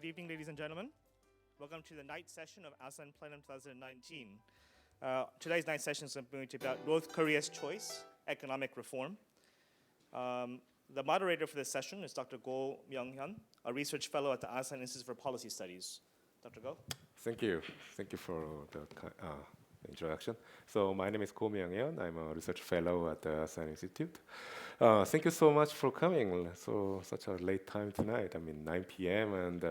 Good evening, ladies and gentlemen. Welcome to the night session of Asan Plenum 2019. Today's night session is going to be about North Korea's choice, economic reform. The moderator for this session is Dr. Go Myung-hyun, a research fellow at the Asan Institute for Policy Studies. Dr. Go? Thank you. Thank you for the introduction. So my name is Go Myung-hyun. I'm a research fellow at the Asan Institute. Thank you so much for coming. So such a late time tonight. I mean 9 p.m. and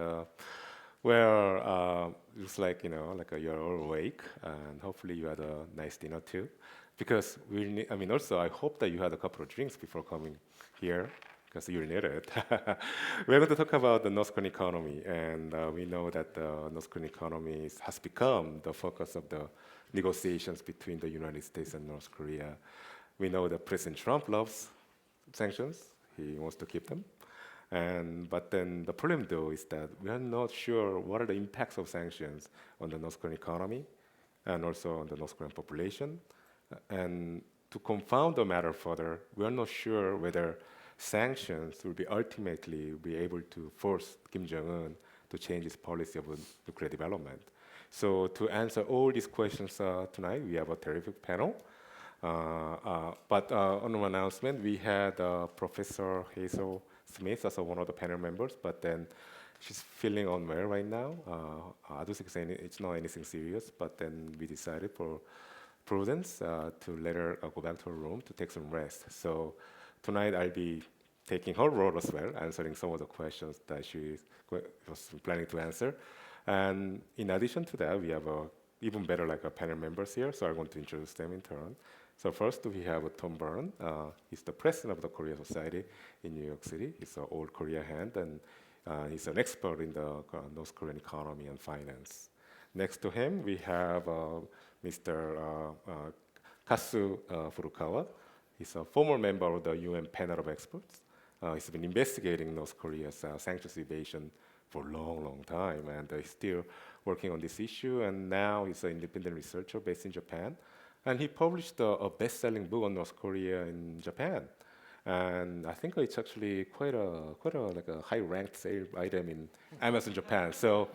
looks like you're all awake, and hopefully you had a nice dinner too. Because also I hope that you had a couple of drinks before coming here, because you need it. We're going to talk about the North Korean economy, and we know that the North Korean economy has become the focus of the negotiations between the United States and North Korea. We know that President Trump loves sanctions. He wants to keep them. But then the problem, though, is that we are not sure what are the impacts of sanctions on the North Korean economy and also on the North Korean population. And to confound the matter further, we are not sure whether sanctions will ultimately be able to force Kim Jong-un to change his policy of nuclear development. So to answer all these questions tonight, we have a terrific panel. But on an announcement, we had Professor Hazel Smith as one of the panel members, but then she's feeling unwell right now. I don't think it's not anything serious, but then we decided for prudence to let her go back to her room to take some rest. So tonight I'll be taking her role as well, answering some of the questions that she was planning to answer. And in addition to that, we have even better panel members here, so I'm going to introduce them in turn. So first we have Tom Byrne. He's the president of the Korea Society in New York City. He's an old Korea hand, and he's an expert in the North Korean economy and finance. Next to him, we have Mr. Kasu Furukawa. He's a former member of the UN panel of experts. He's been investigating North Korea's sanctions evasion for a long, long time, and he's still working on this issue. And now he's an independent researcher based in Japan. And he published a best-selling book on North Korea in Japan. And I think it's actually quite a high-ranked sale item in Amazon Japan. So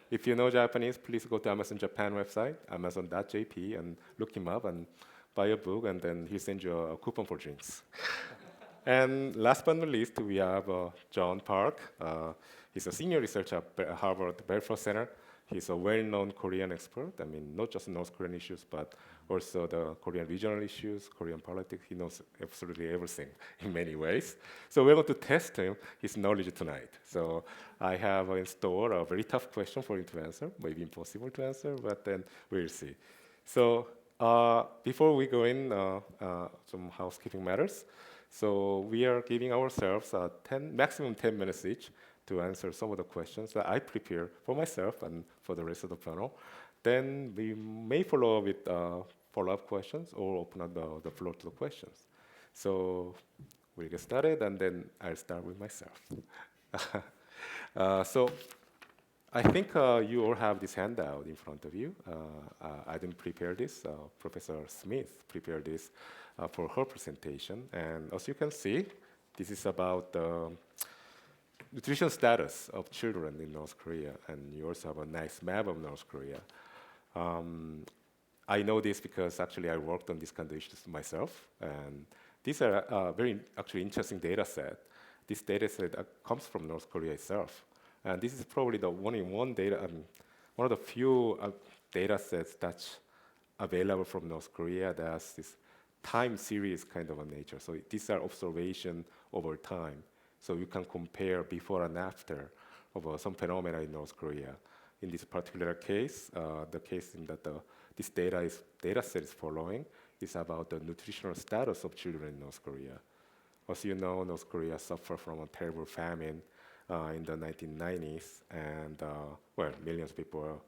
if you know Japanese, please go to Amazon Japan website, amazon.jp, and look him up and buy a book, and then he'll send you a coupon for drinks. And last but not least, we have John Park. He's a senior researcher at Harvard Belfer Center. He's a well-known Korean expert. I mean, not just North Korean issues, but also the Korean regional issues, Korean politics. He knows absolutely everything in many ways. So we're going to test his knowledge tonight. So I have in store a very tough question for him to answer, maybe impossible to answer, but then we'll see. So before we go in, some housekeeping matters. So we are giving ourselves maximum 10 minutes each to answer some of the questions that I prepare for myself and for the rest of the panel. Then we may follow up with follow-up questions or open up the floor to the questions. So we'll get started, and then I'll start with myself. So I think you all have this handout in front of you. I didn't prepare this. Professor Smith prepared this for her presentation. And as you can see, this is about the nutrition status of children in North Korea. And you also have a nice map of North Korea. I know this because actually I worked on these kind of issues myself. And these are a very actually interesting data set. This data set comes from North Korea itself. And this is probably the one of the few data sets that's available from North Korea that has this time series kind of a nature. So these are observation over time. So you can compare before and after of some phenomena in North Korea. In this particular case, the case in that this data set is following is about the nutritional status of children in North Korea. As you know, North Korea suffered from a terrible famine in the 1990s, and millions of people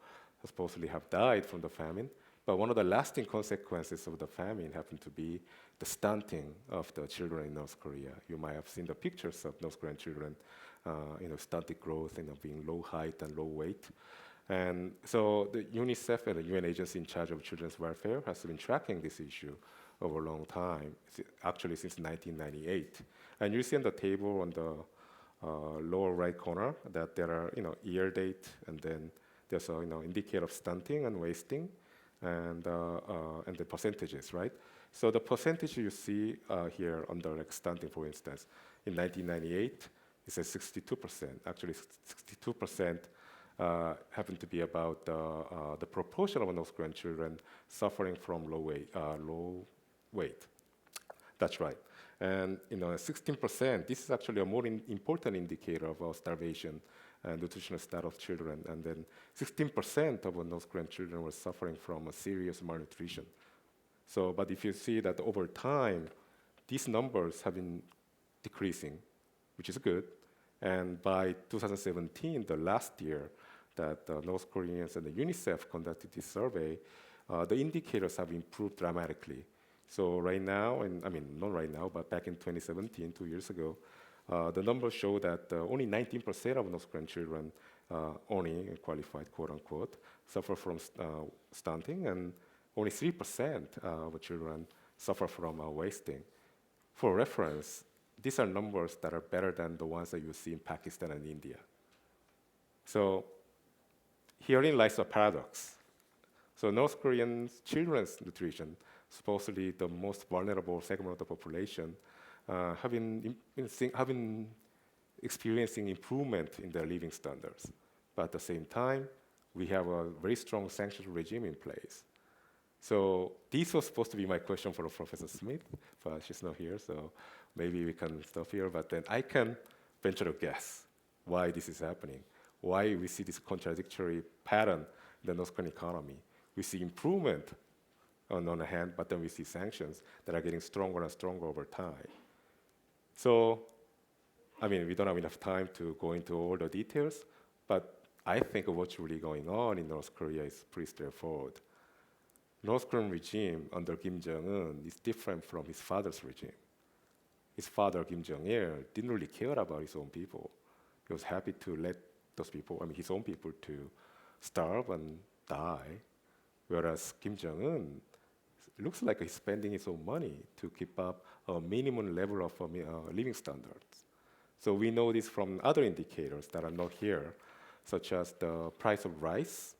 supposedly have died from the famine. But one of the lasting consequences of the famine happened to be the stunting of the children in North Korea. You might have seen the pictures of North Korean children, stunted growth, being low height and low weight. And so the UNICEF and the UN agency in charge of children's welfare has been tracking this issue over a long time, actually since 1998. And you see on the table on the lower right corner that there are year date, and then there's a indicator of stunting and wasting, and the percentages, right? So the percentage you see here under like stunting, for instance, in 1998, it says 62%. Actually, 62% happened to be about the proportion of North Korean children suffering from low weight. That's right. And 16%, this is actually a more important indicator of starvation and nutritional status of children. And then 16% of North Korean children were suffering from a serious malnutrition. So, but if you see that over time, these numbers have been decreasing, which is good. And by 2017, the last year that North Koreans and the UNICEF conducted this survey, the indicators have improved dramatically. So right now, not right now, but back in 2017, 2 years ago, the numbers show that only 19% of North Korean children, only qualified, quote unquote, suffer from stunting, and only 3% of children suffer from wasting. For reference, these are numbers that are better than the ones that you see in Pakistan and India. So herein lies a paradox. So North Korean children's nutrition, supposedly the most vulnerable segment of the population, have been experiencing improvement in their living standards. But at the same time, we have a very strong sanctions regime in place. So this was supposed to be my question for Professor Smith, but she's not here, so maybe we can stop here. But then I can venture a guess why this is happening, why we see this contradictory pattern in the North Korean economy. We see improvement on the hand, but then we see sanctions that are getting stronger and stronger over time. So, we don't have enough time to go into all the details, but I think what's really going on in North Korea is pretty straightforward. North Korean regime under Kim Jong-un is different from his father's regime. His father, Kim Jong-il, didn't really care about his own people. He was happy to let those people, his own people, to starve and die, whereas Kim Jong-un looks like he's spending his own money to keep up a minimum level of living standards. So we know this from other indicators that are not here, such as the price of rice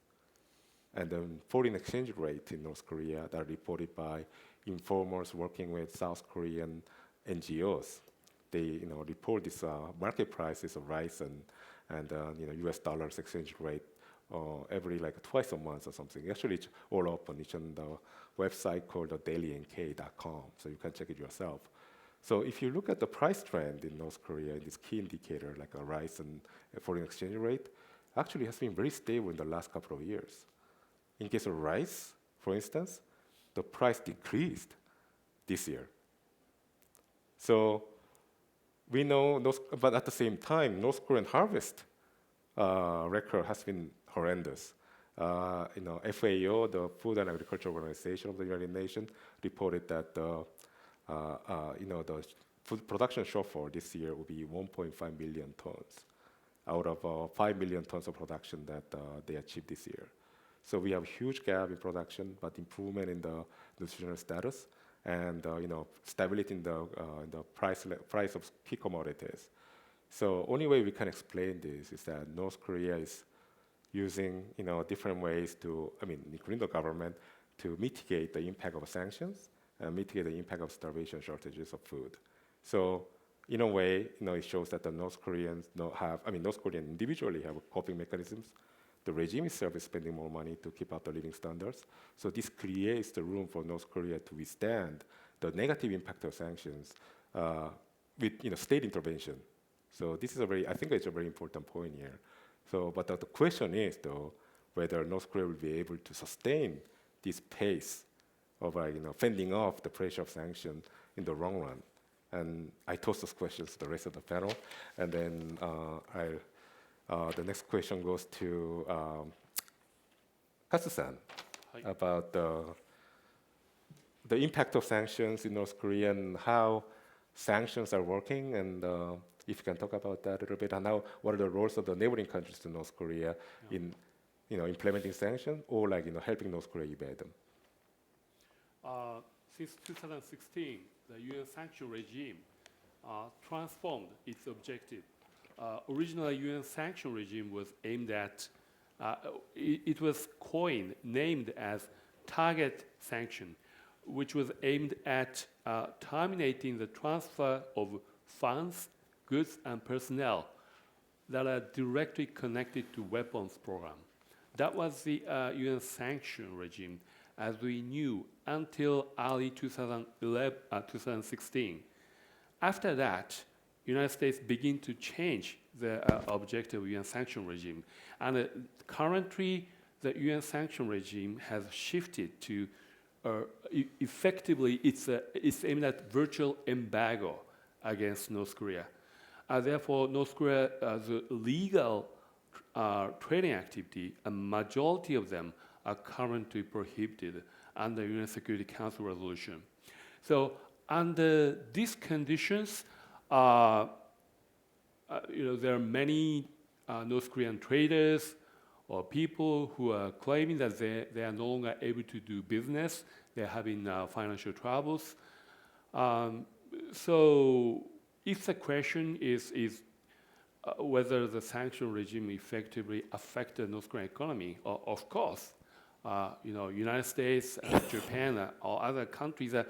and the foreign exchange rate in North Korea that are reported by informers working with South Korean NGOs. They report this market prices of rice and US dollars exchange rate every twice a month or something. Actually, it's all open. It's on the website called dailynk.com, so you can check it yourself. So if you look at the price trend in North Korea, this key indicator like a rice and a foreign exchange rate, actually has been very stable in the last couple of years. In case of rice, for instance, the price decreased this year. So we know, but at the same time, North Korean harvest record has been horrendous. FAO, the Food and Agriculture Organization of the United Nations, reported that the food production shortfall this year will be 1.5 million tons out of 5 million tons of production that they achieved this year. So we have a huge gap in production, but improvement in the nutritional status and stability in the price of key commodities. So only way we can explain this is that North Korea is using different ways to, including the government, to mitigate the impact of sanctions and mitigate the impact of starvation, shortages of food. So in a way, it shows that the North Koreans North Korean individually have coping mechanisms. The regime itself is spending more money to keep up the living standards. So this creates the room for North Korea to withstand the negative impact of sanctions with state intervention. So this is I think it's a very important point here. So, but the question is though, whether North Korea will be able to sustain this pace of fending off the pressure of sanctions in the long run. And I toss those questions to the rest of the panel, and then the next question goes to Katsu-san about the impact of sanctions in North Korea and how sanctions are working, and if you can talk about that a little bit, and what are the roles of the neighboring countries to North Korea in implementing sanctions or helping North Korea evade them. Since 2016, the UN sanction regime transformed its objective original UN sanction regime was aimed at, it was named as target sanction, which was aimed at terminating the transfer of funds, goods, and personnel that are directly connected to weapons program. That was the UN sanction regime as we knew until early 2016. After that, United States began to change the objective UN sanction regime. And currently, the UN sanction regime has shifted to effectively, it's aimed at virtual embargo against North Korea. Therefore, North Korea, the legal trading activity, a majority of them are currently prohibited under UN Security Council resolution. So under these conditions, there are many North Korean traders or people who are claiming that they are no longer able to do business. They're having financial troubles. So if the question is whether the sanction regime effectively affected the North Korean economy, of course, United States, Japan, or other countries are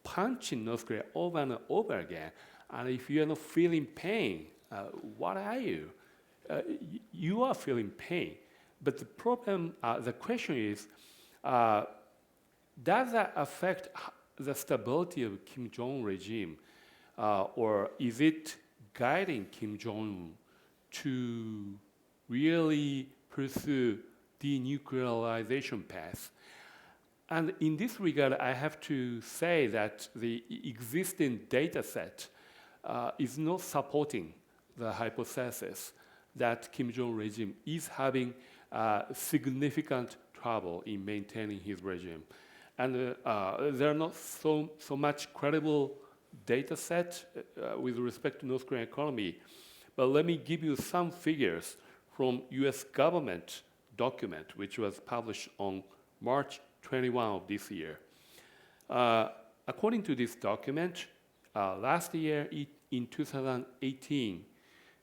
punching North Korea over and over again. And if you are not feeling pain, what are you? You are feeling pain. But the problem, the question is, does that affect the stability of Kim Jong-un regime? Or is it guiding Kim Jong-un to really pursue denuclearization path? And in this regard, I have to say that the existing data set is not supporting the hypothesis that Kim Jong-un regime is having significant trouble in maintaining his regime. And there are not so much credible data set with respect to North Korean economy. But let me give you some figures from US government document, which was published on March 21 of this year. According to this document, last year in 2018,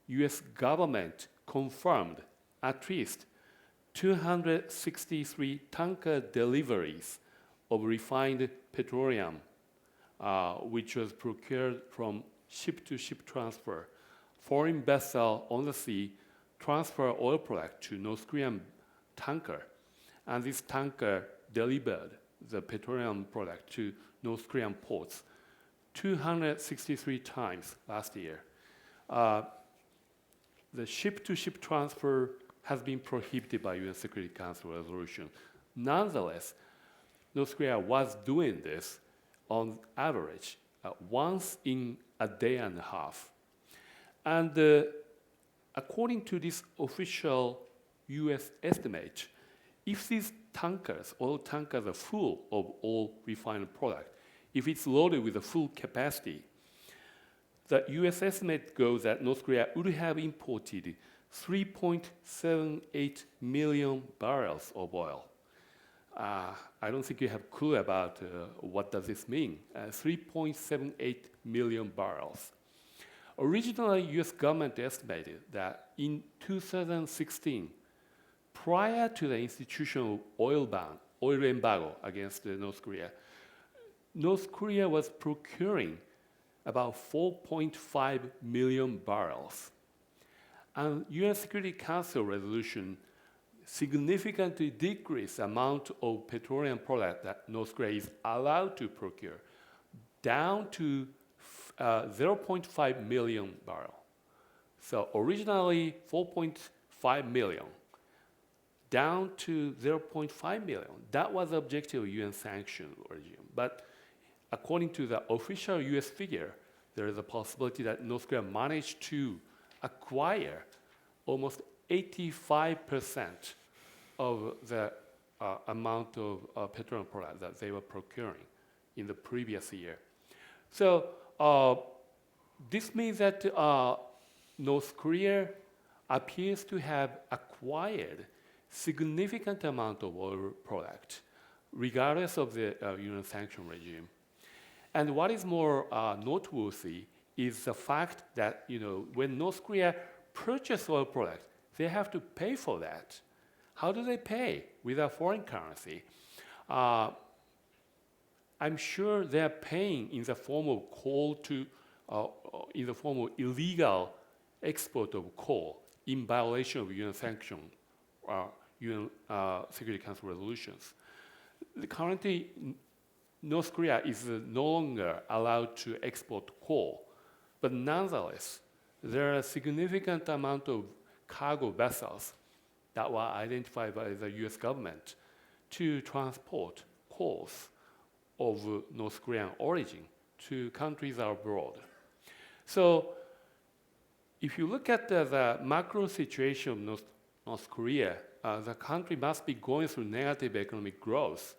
US government confirmed at least 263 tanker deliveries of refined petroleum, which was procured from ship-to-ship transfer. Foreign vessel on the sea transfer oil product to North Korean tanker, and this tanker delivered the petroleum product to North Korean ports 263 times last year. The ship-to-ship transfer has been prohibited by UN Security Council resolution. Nonetheless, North Korea was doing this on average once in a day and a half. And according to this official US estimate, if these tankers, oil tankers are full of oil refined product, if it's loaded with a full capacity, the US estimate goes that North Korea would have imported 3.78 million barrels of oil. I don't think you have a clue about what does this mean. 3.78 million barrels. Originally, US government estimated that in 2016, prior to the institution of oil embargo against North Korea was procuring about 4.5 million barrels. And UN Security Council resolution significantly decreased the amount of petroleum product that North Korea is allowed to procure down to 0.5 million barrels. So originally 4.5 million, down to 0.5 million. That was the objective of UN sanction regime. But according to the official US figure, there is a possibility that North Korea managed to acquire almost 85% of the amount of petroleum product that they were procuring in the previous year. So this means that North Korea appears to have acquired significant amount of oil product, regardless of the UN sanction regime. And what is more noteworthy is the fact that when North Korea purchase oil product, they have to pay for that. How do they pay with a foreign currency? I'm sure they're paying in the form of coal in the form of illegal export of coal in violation of UN sanction, UN Security Council resolutions. Currently, North Korea is no longer allowed to export coal, but nonetheless, there are a significant amount of cargo vessels that were identified by the US government to transport coals of North Korean origin to countries abroad. So if you look at the macro situation of North Korea, the country must be going through negative economic growth.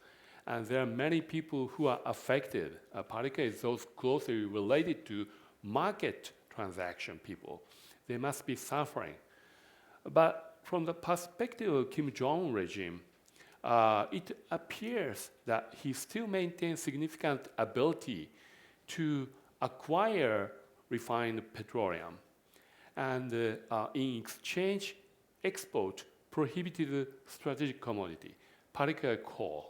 And there are many people who are affected, particularly those closely related to market transaction people. They must be suffering. But from the perspective of Kim Jong-un regime, it appears that he still maintains significant ability to acquire refined petroleum and in exchange export prohibited strategic commodity, particularly coal,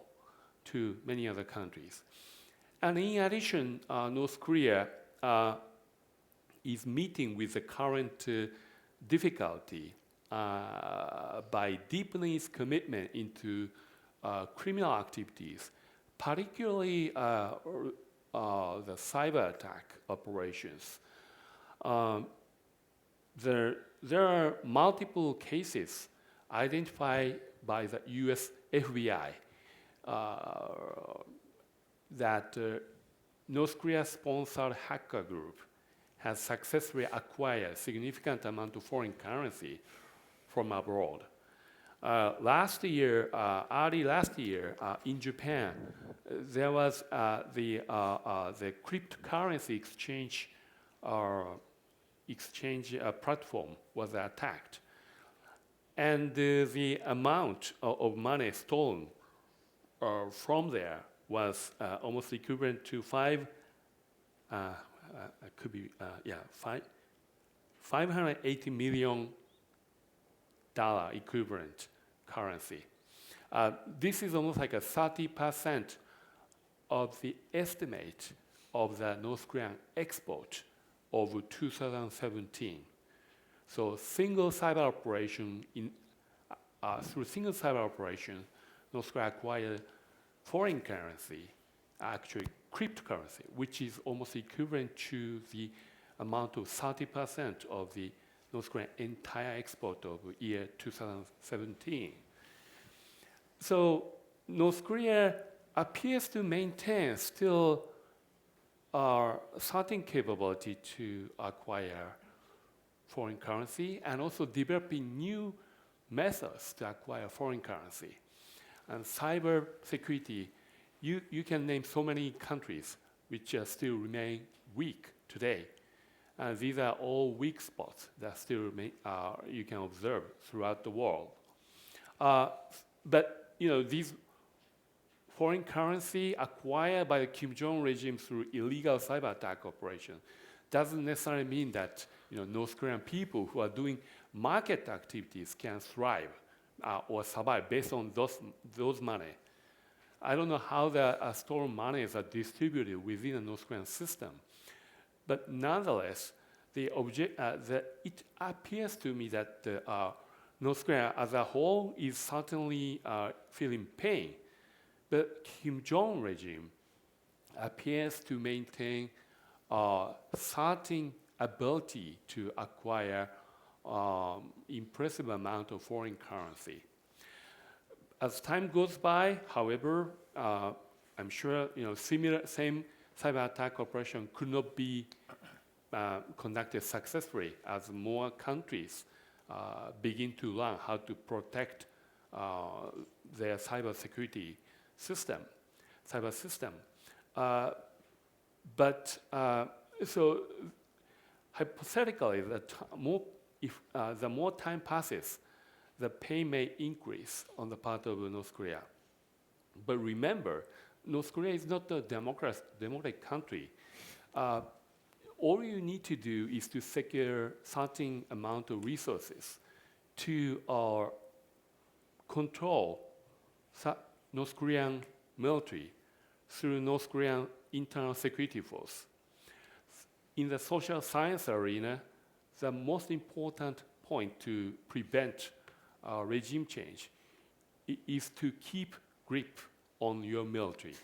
to many other countries. And in addition, North Korea is meeting with the current difficulty by deepening its commitment into criminal activities, particularly the cyber attack operations. There are multiple cases identified by the US FBI that North Korea-sponsored hacker group has successfully acquired significant amount of foreign currency from abroad. Early last year, in Japan, there was the cryptocurrency exchange platform was attacked, and the amount of money stolen from there was almost equivalent to $580 million equivalent currency. This is almost like a 30% of the estimate of the North Korean export of 2017. So single cyber operation through single cyber operation, North Korea acquired foreign currency, actually cryptocurrency, which is almost equivalent to the amount of 30% of the North Korean entire export of year 2017. So North Korea appears to maintain still certain capability to acquire foreign currency and also developing new methods to acquire foreign currency. And cyber security, you can name so many countries which still remain weak today. And these are all weak spots that still remain, you can observe throughout the world. But these foreign currency acquired by the Kim Jong-un regime through illegal cyber attack operation doesn't necessarily mean that North Korean people who are doing market activities can thrive or survive based on those money. I don't know how the stolen monies are distributed within the North Korean system, but nonetheless, it appears to me that North Korea as a whole is certainly feeling pain, but Kim Jong-un regime appears to maintain certain ability to acquire impressive amount of foreign currency. As time goes by, however, I'm sure same cyber attack operation could not be conducted successfully as more countries begin to learn how to protect their cyber system. So hypothetically, the more time passes, the pain may increase on the part of North Korea. But remember, North Korea is not a democratic country. all you need to do is to secure certain amount of resources to control North Korean military through North Korean internal security force. In the social science arena, the most important point to prevent regime change is to keep grip on your military.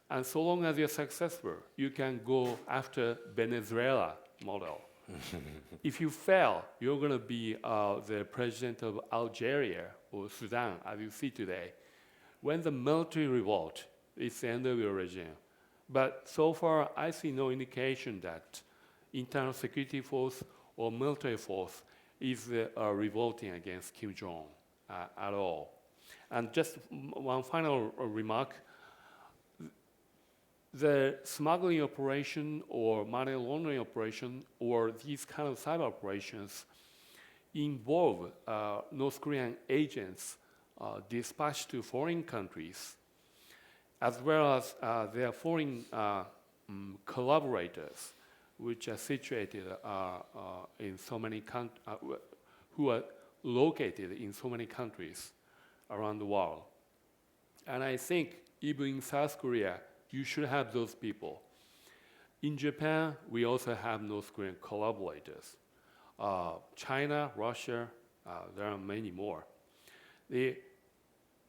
And so long as you're successful, you can go after Venezuela model. If you fail, you're going to be the president of Algeria or Sudan, as you see today. When the military revolt, it's the end of your regime. But so far, I see no indication that internal security force or military force is revolting against Kim Jong at all. And just one final remark. The smuggling operation or money laundering operation or these kind of cyber operations involve North Korean agents dispatched to foreign countries, as well as their foreign collaborators, which are situated in so many who are located in so many countries around the world. And I think even in South Korea, you should have those people. In Japan, we also have North Korean collaborators. China, Russia, there are many more. The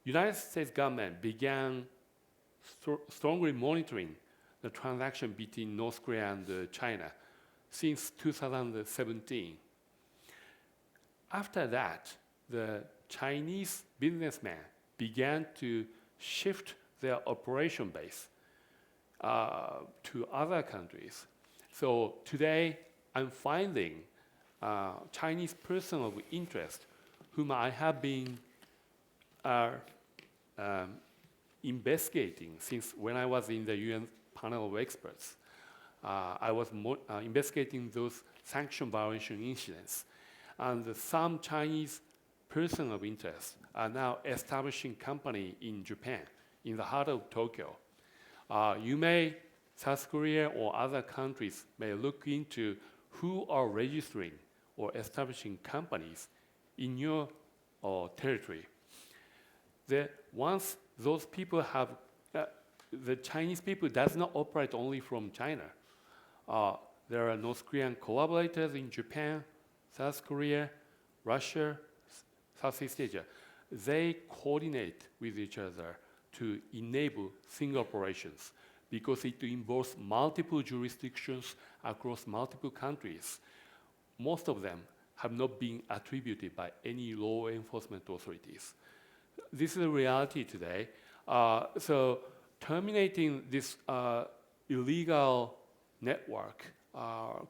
United States government began strongly monitoring the transaction between North Korea and China since 2017. After that, the Chinese businessmen began to shift their operation base to other countries. So today, I'm finding Chinese person of interest whom I have been investigating since when I was in the UN panel of experts. I was investigating those sanction violation incidents. And some Chinese person of interest are now establishing company in Japan, in the heart of Tokyo. South Korea or other countries may look into who are registering or establishing companies in your territory. Once those people have, the Chinese people does not operate only from China. There are North Korean collaborators in Japan, South Korea, Russia, Southeast Asia. They coordinate with each other to enable single operations because it involves multiple jurisdictions across multiple countries. Most of them have not been attributed by any law enforcement authorities. This is a reality today. So terminating this illegal network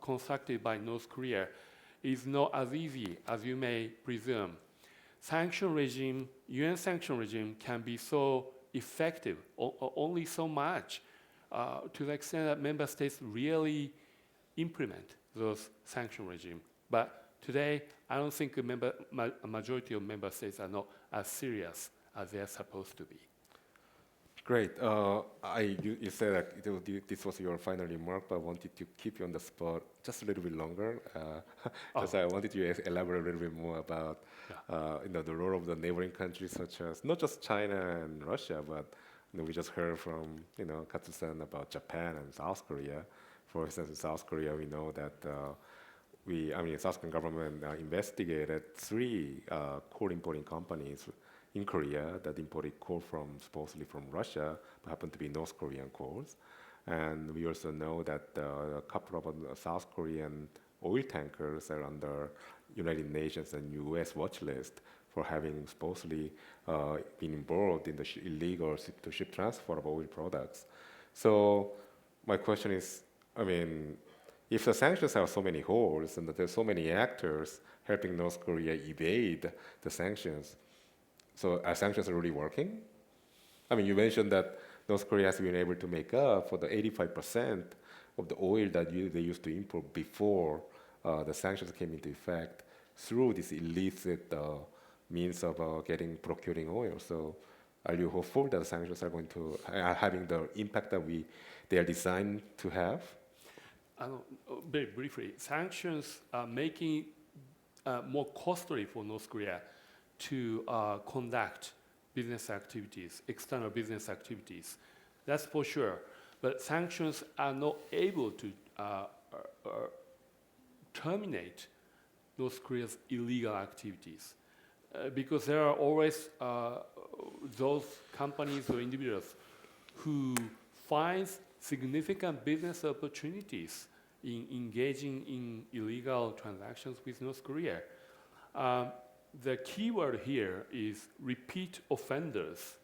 constructed by North Korea is not as easy as you may presume. UN sanction regime can be so effective, only so much, to the extent that member states really implement those sanction regime. But today, I don't think a majority of member states are not as serious as they are supposed to be. Great. You said that this was your final remark, but I wanted to keep you on the spot just a little bit longer. Because I wanted you to elaborate a little bit more about the role of the neighboring countries, such as not just China and Russia, but we just heard from Katsu-san about Japan and South Korea. For instance, in South Korea, we know that South Korean government investigated 3 coal importing companies in Korea that imported coal supposedly from Russia, but happened to be North Korean coals. And we also know that a couple of South Korean oil tankers are under United Nations and US watch list for having supposedly been involved in the illegal ship-to-ship transfer of oil products. So my question is, if the sanctions have so many holes and that there's so many actors helping North Korea evade the sanctions, so are sanctions really working? You mentioned that North Korea has been able to make up for the 85% of the oil that they used to import before the sanctions came into effect through this illicit means of procuring oil. So are you hopeful that the sanctions are going to having the impact that they are designed to have? very briefly, sanctions are making more costly for North Korea to conduct business activities, external business activities. That's for sure. But sanctions are not able to terminate North Korea's illegal activities because there are always those companies or individuals who find significant business opportunities in engaging in illegal transactions with North Korea. The key word here is repeat offenders.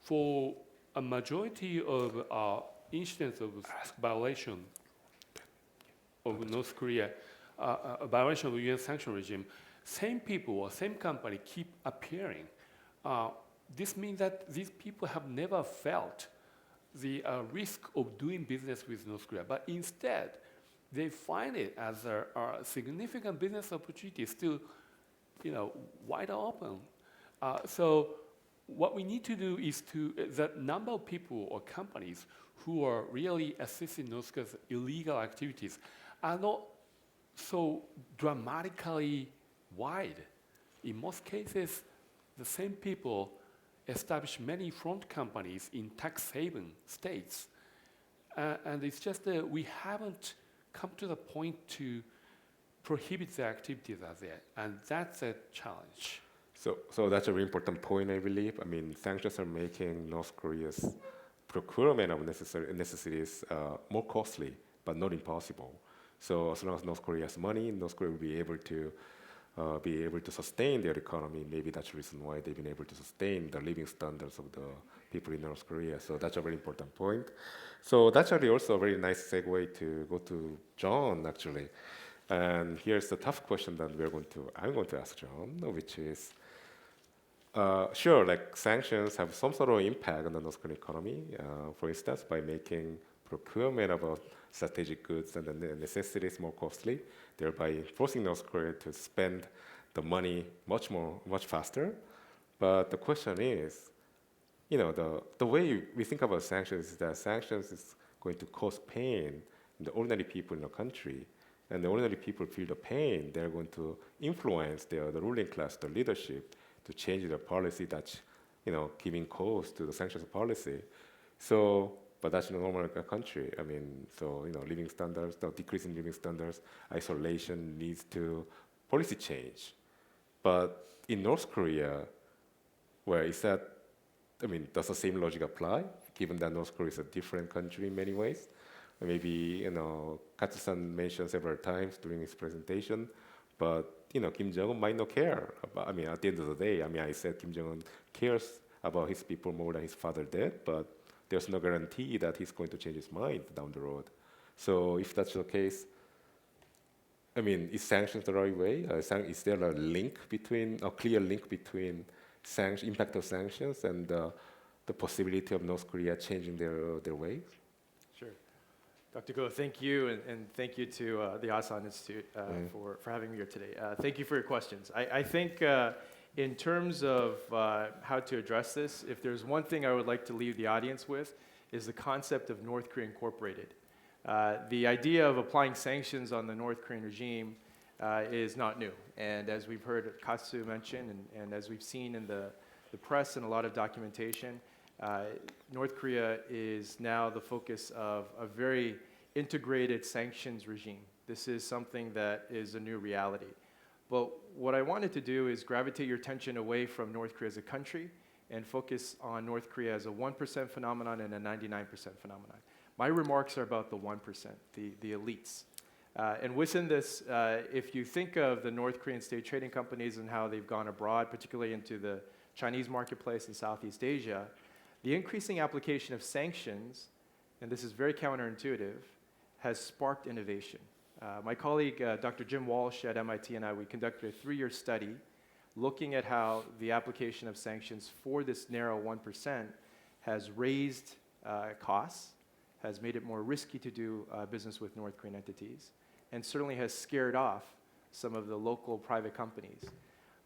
For a majority of incidents of violation of North Korea, a violation of UN sanction regime, same people or same company keep appearing. This means that these people have never felt the risk of doing business with North Korea, but instead they find it as a significant business opportunity still, wide open. So what we need to do is the number of people or companies who are really assisting North Korea's illegal activities are not so dramatically wide. In most cases, the same people establish many front companies in tax haven states. And it's just that we haven't come to the point to prohibit the activities out there, and that's a challenge. So that's a very important point, I believe. I mean, sanctions are making North Korea's procurement of necessities more costly, but not impossible. So as long as North Korea has money, North Korea will be able to sustain their economy. Maybe that's the reason why they've been able to sustain the living standards of the people in North Korea. So that's a very important point. So that's actually also a very nice segue to go to John, actually. And here's the tough question that I'm going to ask John, which is, sure, like sanctions have some sort of impact on the North Korean economy, for instance, by making procurement of strategic goods and the necessities more costly, thereby forcing North Korea to spend the money much faster. But the question is, the way we think about sanctions is that sanctions is going to cause pain in the ordinary people in the country. And the ordinary people feel the pain. They're going to influence the ruling class, the leadership, to change their policy that's, giving cause to the sanctions policy. So, but that's normal in a country. I mean, so, living standards, the decrease in living standards, isolation leads to policy change. But in North Korea, does the same logic apply, given that North Korea is a different country in many ways? Maybe, Katsu-san mentioned several times during his presentation, but, Kim Jong-un might not care. At the end of the day, I said Kim Jong-un cares about his people more than his father did, but there's no guarantee that he's going to change his mind down the road. So if that's the case, is sanctions the right way? Is there a clear link between impact of sanctions and the possibility of North Korea changing their ways? Sure. Dr. Go, thank you, and thank you to the Asan Institute for having me here today. Thank you for your questions. I think in terms of how to address this, if there's one thing I would like to leave the audience with, is the concept of North Korea Incorporated. The idea of applying sanctions on the North Korean regime is not new. And as we've heard Katsu mention, and as we've seen in the press and a lot of documentation, North Korea is now the focus of a very integrated sanctions regime. This is something that is a new reality. But what I wanted to do is gravitate your attention away from North Korea as a country and focus on North Korea as a 1% phenomenon and a 99% phenomenon. My remarks are about the 1%, the elites. And within this, if you think of the North Korean state trading companies and how they've gone abroad, particularly into the Chinese marketplace in Southeast Asia, the increasing application of sanctions, and this is very counterintuitive, has sparked innovation. My colleague, Dr. Jim Walsh at MIT, and I, we conducted a 3-year study looking at how the application of sanctions for this narrow 1% has raised costs, has made it more risky to do business with North Korean entities, and certainly has scared off some of the local private companies.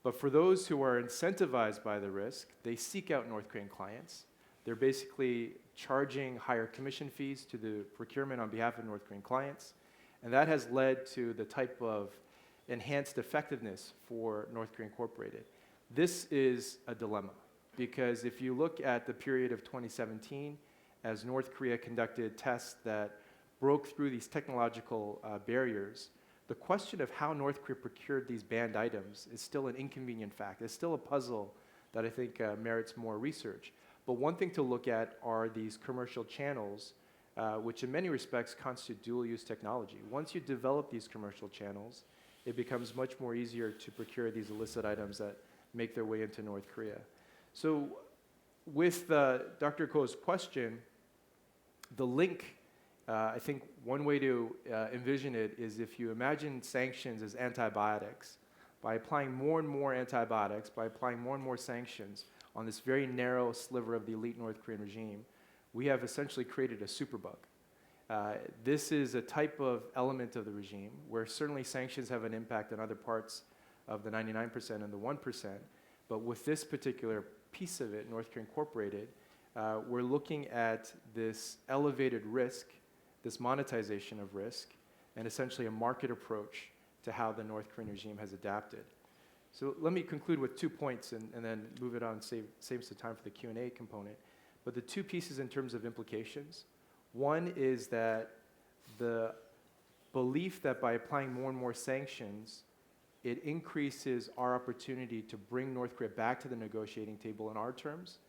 But for those who are incentivized by the risk, they seek out North Korean clients. They're basically charging higher commission fees to the procurement on behalf of North Korean clients. And that has led to the type of enhanced effectiveness for North Korea Incorporated. This is a dilemma, because if you look at the period of 2017, as North Korea conducted tests that broke through these technological barriers, the question of how North Korea procured these banned items is still an inconvenient fact. It's still a puzzle that I think merits more research. But one thing to look at are these commercial channels, which in many respects constitute dual-use technology. Once you develop these commercial channels, it becomes much more easier to procure these illicit items that make their way into North Korea. So with Dr. Ko's question, the link, I think one way to envision it is if you imagine sanctions as antibiotics. By applying more and more antibiotics, by applying more and more sanctions on this very narrow sliver of the elite North Korean regime, we have essentially created a superbug. This is a type of element of the regime where certainly sanctions have an impact on other parts of the 99% and the 1%, but with this particular piece of it, North Korea Incorporated, we're looking at this elevated risk, this monetization of risk, and essentially a market approach to how the North Korean regime has adapted. So let me conclude with 2 points and then move it on, save some time for the Q&A component. But the two pieces in terms of implications, one is that the belief that by applying more and more sanctions, it increases our opportunity to bring North Korea back to the negotiating table in our terms.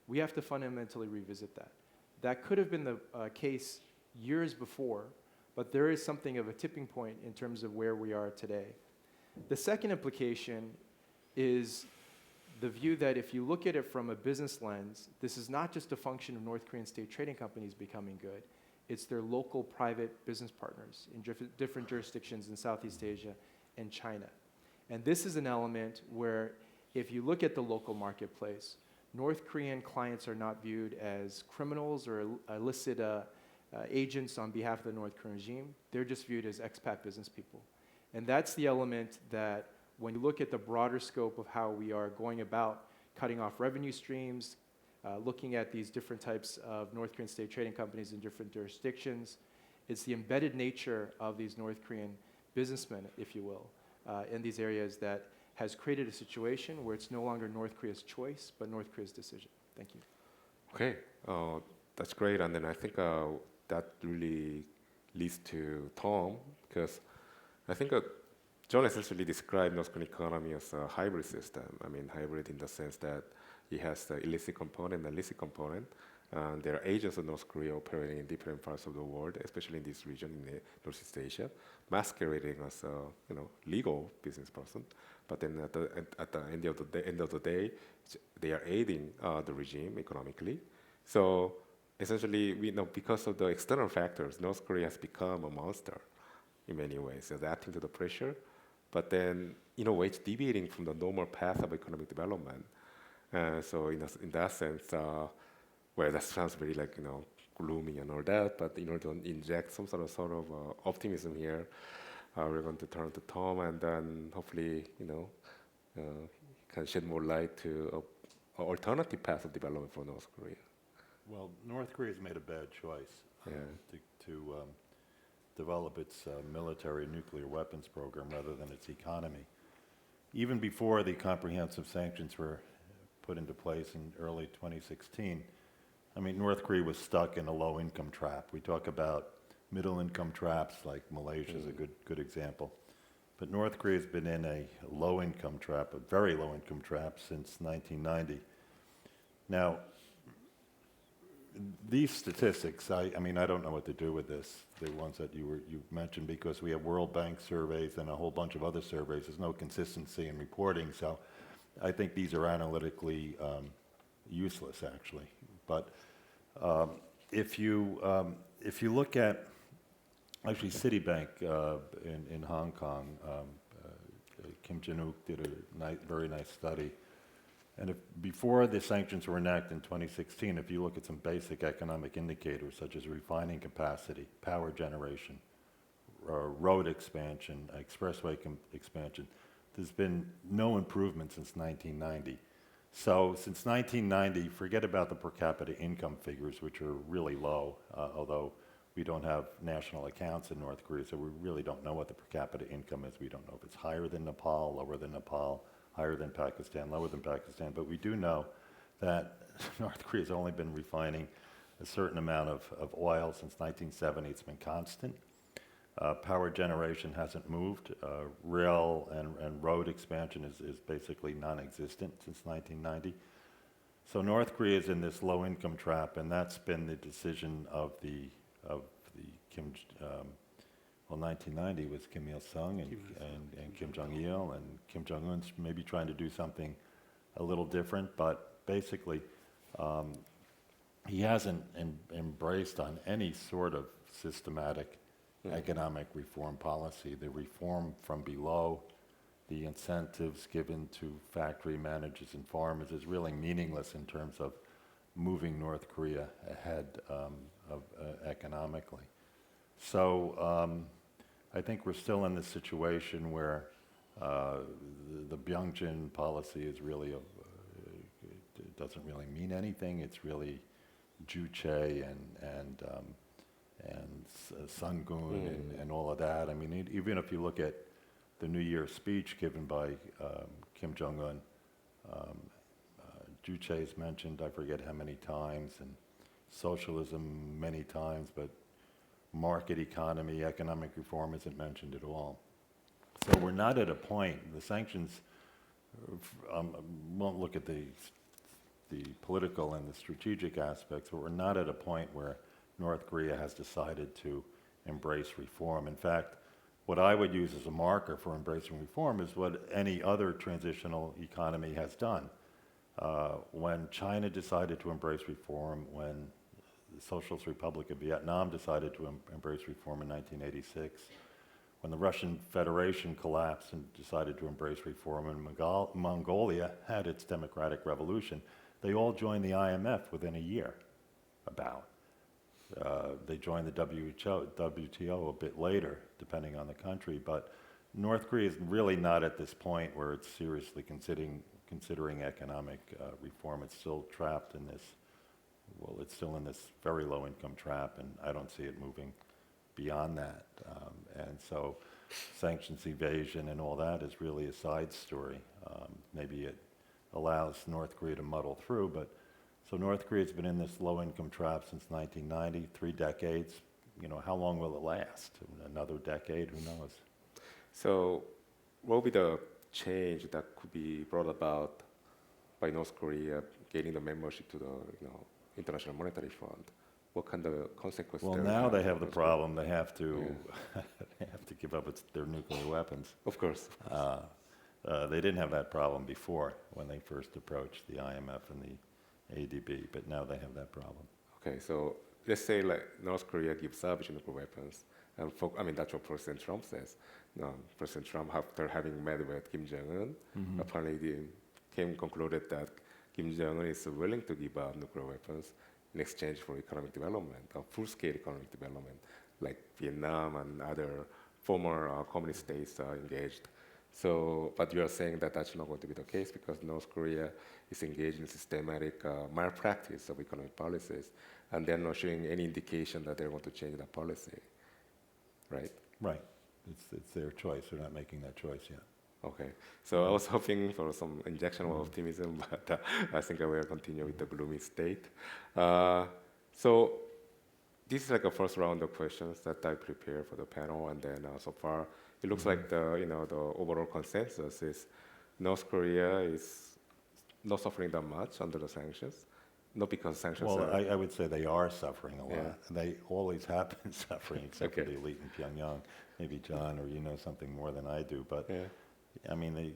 We have to fundamentally revisit that. That could have been the case years before, but there is something of a tipping point in terms of where we are today. The second implication is the view that if you look at it from a business lens, this is not just a function of North Korean state trading companies becoming good, it's their local private business partners in different jurisdictions in Southeast Asia and China. And this is an element where if you look at the local marketplace, North Korean clients are not viewed as criminals or illicit agents on behalf of the North Korean regime. They're just viewed as expat business people. And that's the element that when you look at the broader scope of how we are going about cutting off revenue streams, looking at these different types of North Korean state trading companies in different jurisdictions, it's the embedded nature of these North Korean businessmen, if you will, in these areas that has created a situation where it's no longer North Korea's choice, but North Korea's decision. Thank you. Okay, that's great. And then I think that really leads to Tom, because I think John essentially described North Korean economy as a hybrid system. I mean, hybrid in the sense that it has the illicit component and illicit component. And there are agents of North Korea operating in different parts of the world, especially in this region in Northeast Asia, masquerading as a legal business person. But then at the end of the day, they are aiding the regime economically. So essentially, we know because of the external factors, North Korea has become a monster in many ways, adapting to the pressure. But then, in a way, it's deviating from the normal path of economic development. So in that sense, well, that sounds very gloomy and all that. But in order to inject some sort of optimism here, we're going to turn to Tom, and then hopefully, can shed more light to an alternative path of development for North Korea. Well, North Korea's made a bad choice to develop its military nuclear weapons program rather than its economy. Even before the comprehensive sanctions were put into place in early 2016, I mean, North Korea was stuck in a low-income trap. We talk about middle-income traps, like Malaysia is a good example. But North Korea's been in a low-income trap, a very low-income trap, since 1990. Now, these statistics, I mean, I don't know what to do with this, the ones that you mentioned, because we have World Bank surveys and a whole bunch of other surveys. There's no consistency in reporting, so I think these are analytically useless, actually. But if you look at, actually, Citibank in Hong Kong, Kim Jin-wook did a very nice study. And before the sanctions were enacted in 2016, if you look at some basic economic indicators such as refining capacity, power generation, road expansion, expressway expansion, there's been no improvement since 1990. So since 1990, forget about the per capita income figures, which are really low, although We don't have national accounts in North Korea, so we really don't know what the per capita income is. We don't know if it's higher than Nepal, lower than Nepal, higher than Pakistan, lower than Pakistan. But we do know that North Korea's only been refining a certain amount of oil since 1970. It's been constant. Power generation hasn't moved. Rail and road expansion is basically non-existent since 1990. So North Korea is in this low-income trap, and that's been the decision of the Kim. Well, 1990 was Kim Il-sung and Kim Jong-il, and Kim Jong-un's maybe trying to do something a little different, but basically he hasn't embraced on any sort of systematic economic reform policy. The reform from below, the incentives given to factory managers and farmers is really meaningless in terms of moving North Korea ahead economically. So I think we're still in this situation where the Byungjin policy is really, it doesn't really mean anything. It's really Juche and Sungun and all of that. I mean, even if you look at the New Year speech given by Kim Jong-un, Juche is mentioned, I forget how many times, and socialism many times, but market economy, economic reform isn't mentioned at all. So we're not at a point, the sanctions won't look at the political and the strategic aspects, but we're not at a point where North Korea has decided to embrace reform. In fact, what I would use as a marker for embracing reform is what any other transitional economy has done. When China decided to embrace reform, when the Socialist Republic of Vietnam decided to embrace reform in 1986, when the Russian Federation collapsed and decided to embrace reform, and Mongolia had its democratic revolution, they all joined the IMF within a year, about. They joined the WTO a bit later, depending on the country, but North Korea is really not at this point where it's seriously considering economic reform. It's still trapped in this, well, it's still in this very low income trap, and I don't see it moving beyond that. And so sanctions evasion and all that is really a side story. Maybe it allows North Korea to muddle through, but so North Korea's been in this low-income trap since 1990, 3 decades. You know, how long will it last? Another decade? Who knows? So, what will be the change that could be brought about by North Korea gaining the membership to the International Monetary Fund? What kind of consequences? Well, now they have the problem. They have to they have to give up their nuclear weapons. Of course. They didn't have that problem before when they first approached the IMF and the ADB, but now they have that problem. Okay, so let's say like North Korea gives up its nuclear weapons, and that's what President Trump says. No, President Trump, after having met with Kim Jong-un, apparently Kim concluded that Kim Jong-un is willing to give up nuclear weapons in exchange for economic development, full-scale economic development, like Vietnam and other former communist states are engaged. So, but you are saying that that's not going to be the case because North Korea is engaged in systematic malpractice of economic policies, and they're not showing any indication that they want to change that policy, right? Right. It's their choice. They're not making that choice yet. Okay. So I was hoping for some injection of optimism, but I think I will continue with the gloomy state. So this is like a first round of questions that I prepared for the panel, and then so far it looks like the overall consensus is North Korea is not suffering that much under the sanctions, not because sanctions Well, are... I would say they are suffering a lot. Yeah. They always have been suffering, except for Okay. the elite in Pyongyang. Maybe John or you know something more than I do, but Yeah. I mean,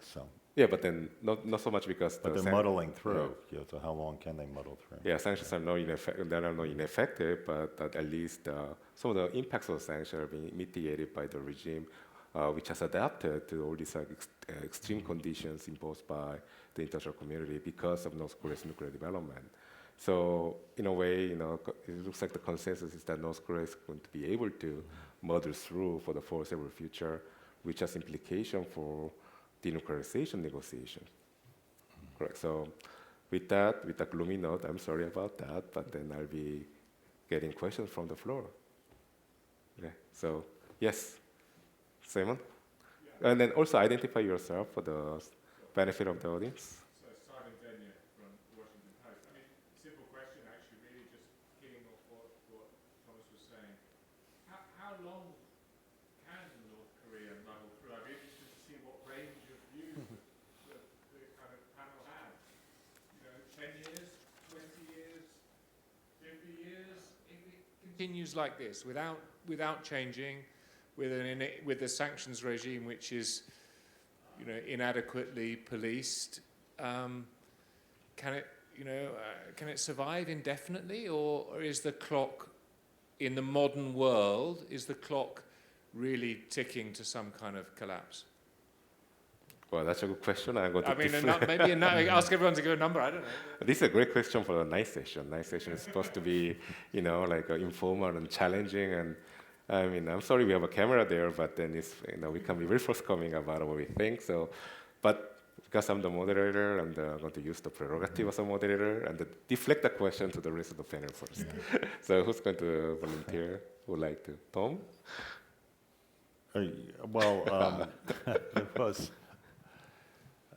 so. Yeah, but then not so much because But the they're muddling through. Yeah, so how long can they muddle through? Yeah, sanctions are not ineffective, but at least some of the impacts of sanctions are being mitigated by the regime, which has adapted to all these extreme conditions imposed by the international community because of North Korea's nuclear development. So in a way, it looks like the consensus is that North Korea is going to be able to muddle through for the foreseeable future, which has implication for denuclearization negotiations. Correct. So with that gloomy note, I'm sorry about that, but then I'll be getting questions from the floor. Okay, so yes, Simon? And then also identify yourself for the benefit of the audience. So Simon Denyer from the Washington Post. I mean, simple question actually, really just keying off what Thomas was saying. How long can North Korea muddle through? I'd be interested to see what range of views the kind of panel has. 10 years, 20 years, 50 years? If it continues like this, without changing, with a sanctions regime which is, inadequately policed, can it survive indefinitely, or is the clock in the modern world really ticking to some kind of collapse? Well, that's a good question. I'm going to Ask everyone to give a number. I don't know. This is a great question for the night session. Night session is supposed to be, like informal and challenging. And I mean, I'm sorry we have a camera there, but then it's, we can be very forthcoming about what we think. So, but because I'm the moderator, I'm going to use the prerogative as a moderator and deflect the question to the rest of the panel first. So who's going to volunteer? Who would like to? Tom? Well,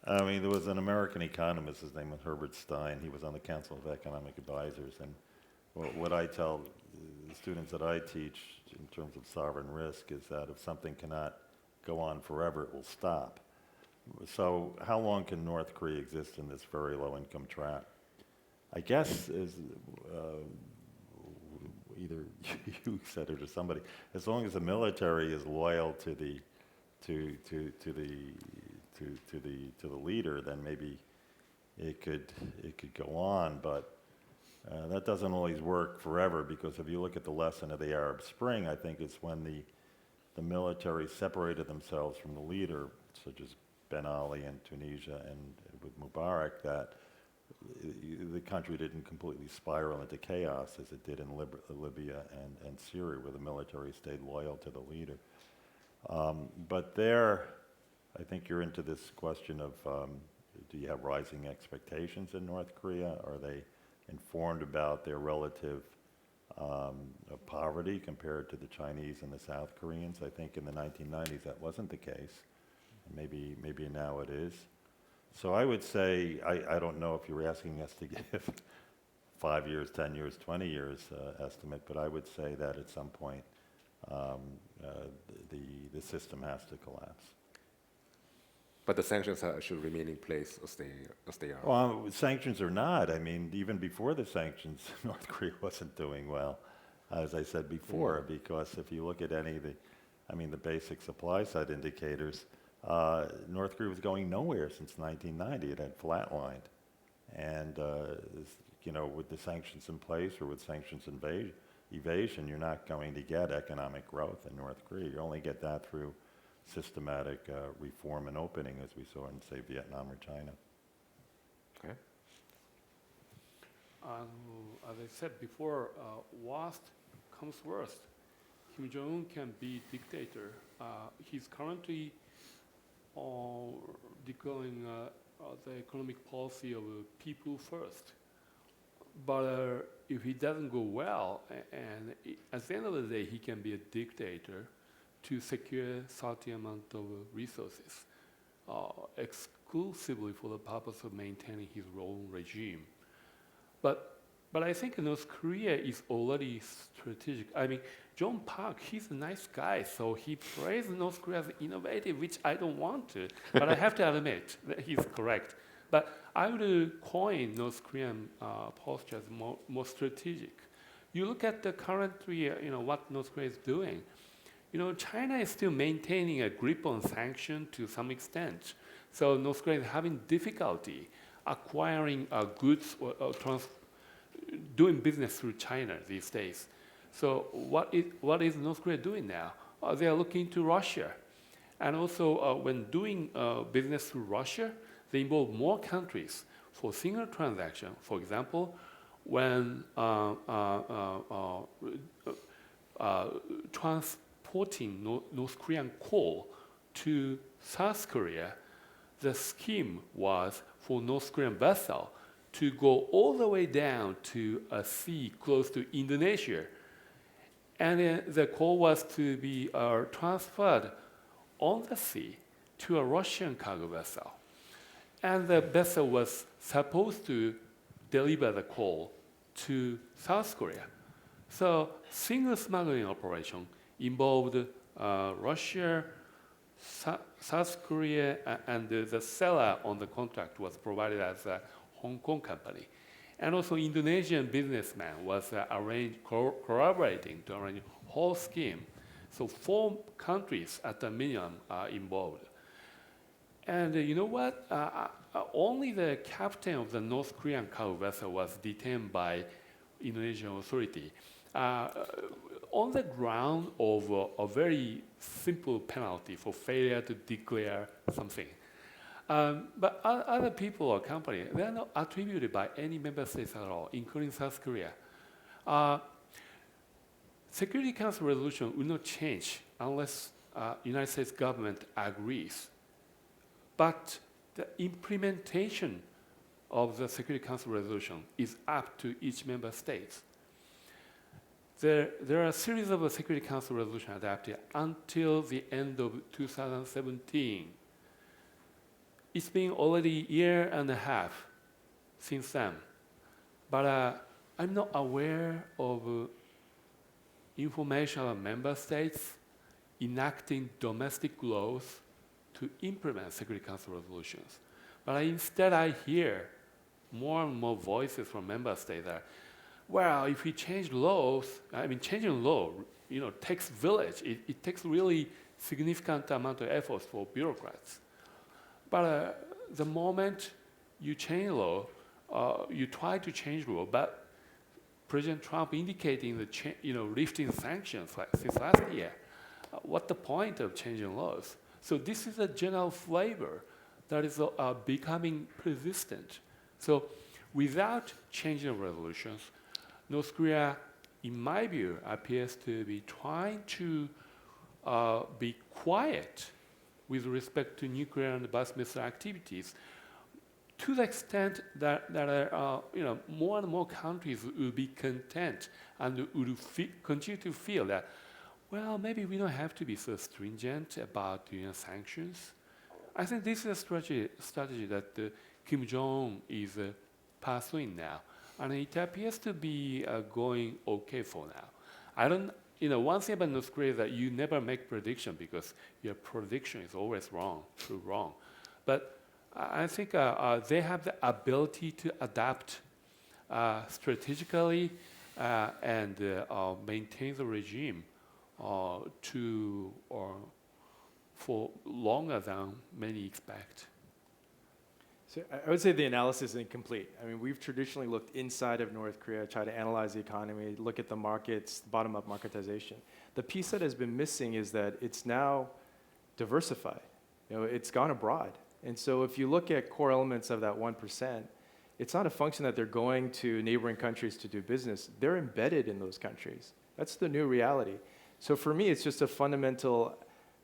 there was an American economist, his name was Herbert Stein. He was on the Council of Economic Advisors. And what I tell the students that I teach in terms of sovereign risk is that if something cannot go on forever, it will stop. So how long can North Korea exist in this very low income trap? I guess is either you said it or somebody, as long as the military is loyal to the leader, then maybe it could go on, but that doesn't always work forever, because if you look at the lesson of the Arab Spring, I think it's when the military separated themselves from the leader, such as Ben Ali in Tunisia and with Mubarak, that the country didn't completely spiral into chaos as it did in Libya and Syria, where the military stayed loyal to the leader. But there, I think you're into this question of, do you have rising expectations in North Korea? Are they informed about their relative poverty compared to the Chinese and the South Koreans? I think in the 1990s that wasn't the case. Maybe now it is. So I would say, I don't know if you're asking us to give 5 years, 10 years, 20 years estimate, but I would say that at some point the system has to collapse. But the sanctions should remain in place as they are. Well, sanctions or not, I mean, even before the sanctions, North Korea wasn't doing well, as I said before, because if you look at any of the basic supply side indicators, North Korea was going nowhere since 1990. It had flatlined. And, with the sanctions in place or with sanctions evasion, you're not going to get economic growth in North Korea. You only get that through systematic reform and opening, as we saw in, say, Vietnam or China. Okay. As I said before, worst comes worst. Kim Jong-un can be dictator. He's currently declaring the economic policy of people first. But if he doesn't go well, and at the end of the day, he can be a dictator to secure certain amount of resources, exclusively for the purpose of maintaining his own regime. But I think North Korea is already strategic. I mean, John Park, he's a nice guy, so he praised North Korea as innovative, which I don't want to, but I have to admit that he's correct. But I would coin North Korean posture as more strategic. You look at the currently, what North Korea is doing. China is still maintaining a grip on sanctions to some extent. So North Korea is having difficulty acquiring goods or doing business through China these days. So what is North Korea doing now? They are looking to Russia. And also when doing business through Russia, they involve more countries for single transaction. For example, when transporting North Korean coal to South Korea, the scheme was for North Korean vessel to go all the way down to a sea close to Indonesia. And then the coal was to be transferred on the sea to a Russian cargo vessel. And the vessel was supposed to deliver the coal to South Korea. So single smuggling operation involved Russia, South Korea, and the seller on the contract was provided as a Hong Kong company. And also Indonesian businessman was collaborating to arrange whole scheme. So 4 countries at the minimum are involved. And you know what? Only the captain of the North Korean cargo vessel was detained by Indonesian authority on the ground of a very simple penalty for failure to declare something. But other people or companies, they are not attributed by any member states at all, including South Korea. Security Council resolution will not change unless United States government agrees. But the implementation of the Security Council resolution is up to each member state. There are a series of Security Council resolutions adopted until the end of 2017. It's been already a year and a half since then. But I'm not aware of information of member states enacting domestic laws to implement Security Council resolutions. But instead I hear more and more voices from member states that, well, if we change laws, changing law, takes village. It takes really significant amount of effort for bureaucrats. But the moment you change law, you try to change law, but President Trump indicating lifting sanctions since last year. What's the point of changing laws? So this is a general flavor that is becoming persistent. So without changing resolutions, North Korea, in my view, appears to be trying to be quiet with respect to nuclear and bus missile activities, to the extent that more and more countries will be content and will continue to feel that, well, maybe we don't have to be so stringent about sanctions. I think this is a strategy that Kim Jong-un is pursuing now, and it appears to be going okay for now. I don't. One thing about North Korea is that you never make prediction because your prediction is always wrong, true wrong. But I think they have the ability to adapt strategically and maintain the regime for longer than many expect. So I would say the analysis is incomplete. I mean, we've traditionally looked inside of North Korea, try to analyze the economy, look at the markets, bottom-up marketization. The piece that has been missing is that it's now diversified. It's gone abroad. And so if you look at core elements of that 1%, it's not a function that they're going to neighboring countries to do business. They're embedded in those countries. That's the new reality. So for me, it's just a fundamental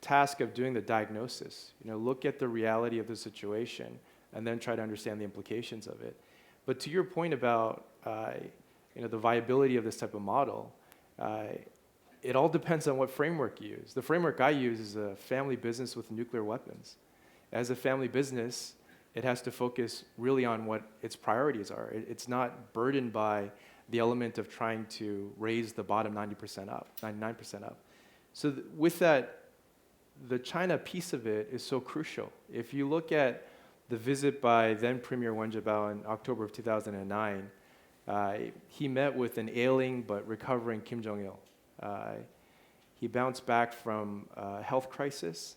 task of doing the diagnosis. Look at the reality of the situation and then try to understand the implications of it. But to your point about the viability of this type of model, it all depends on what framework you use. The framework I use is a family business with nuclear weapons. As a family business, it has to focus really on what its priorities are. It's not burdened by the element of trying to raise the bottom 99% up. So with that, the China piece of it is so crucial. If you look at the visit by then Premier Wen Jiabao in October of 2009, he met with an ailing but recovering Kim Jong-il. He bounced back from a health crisis.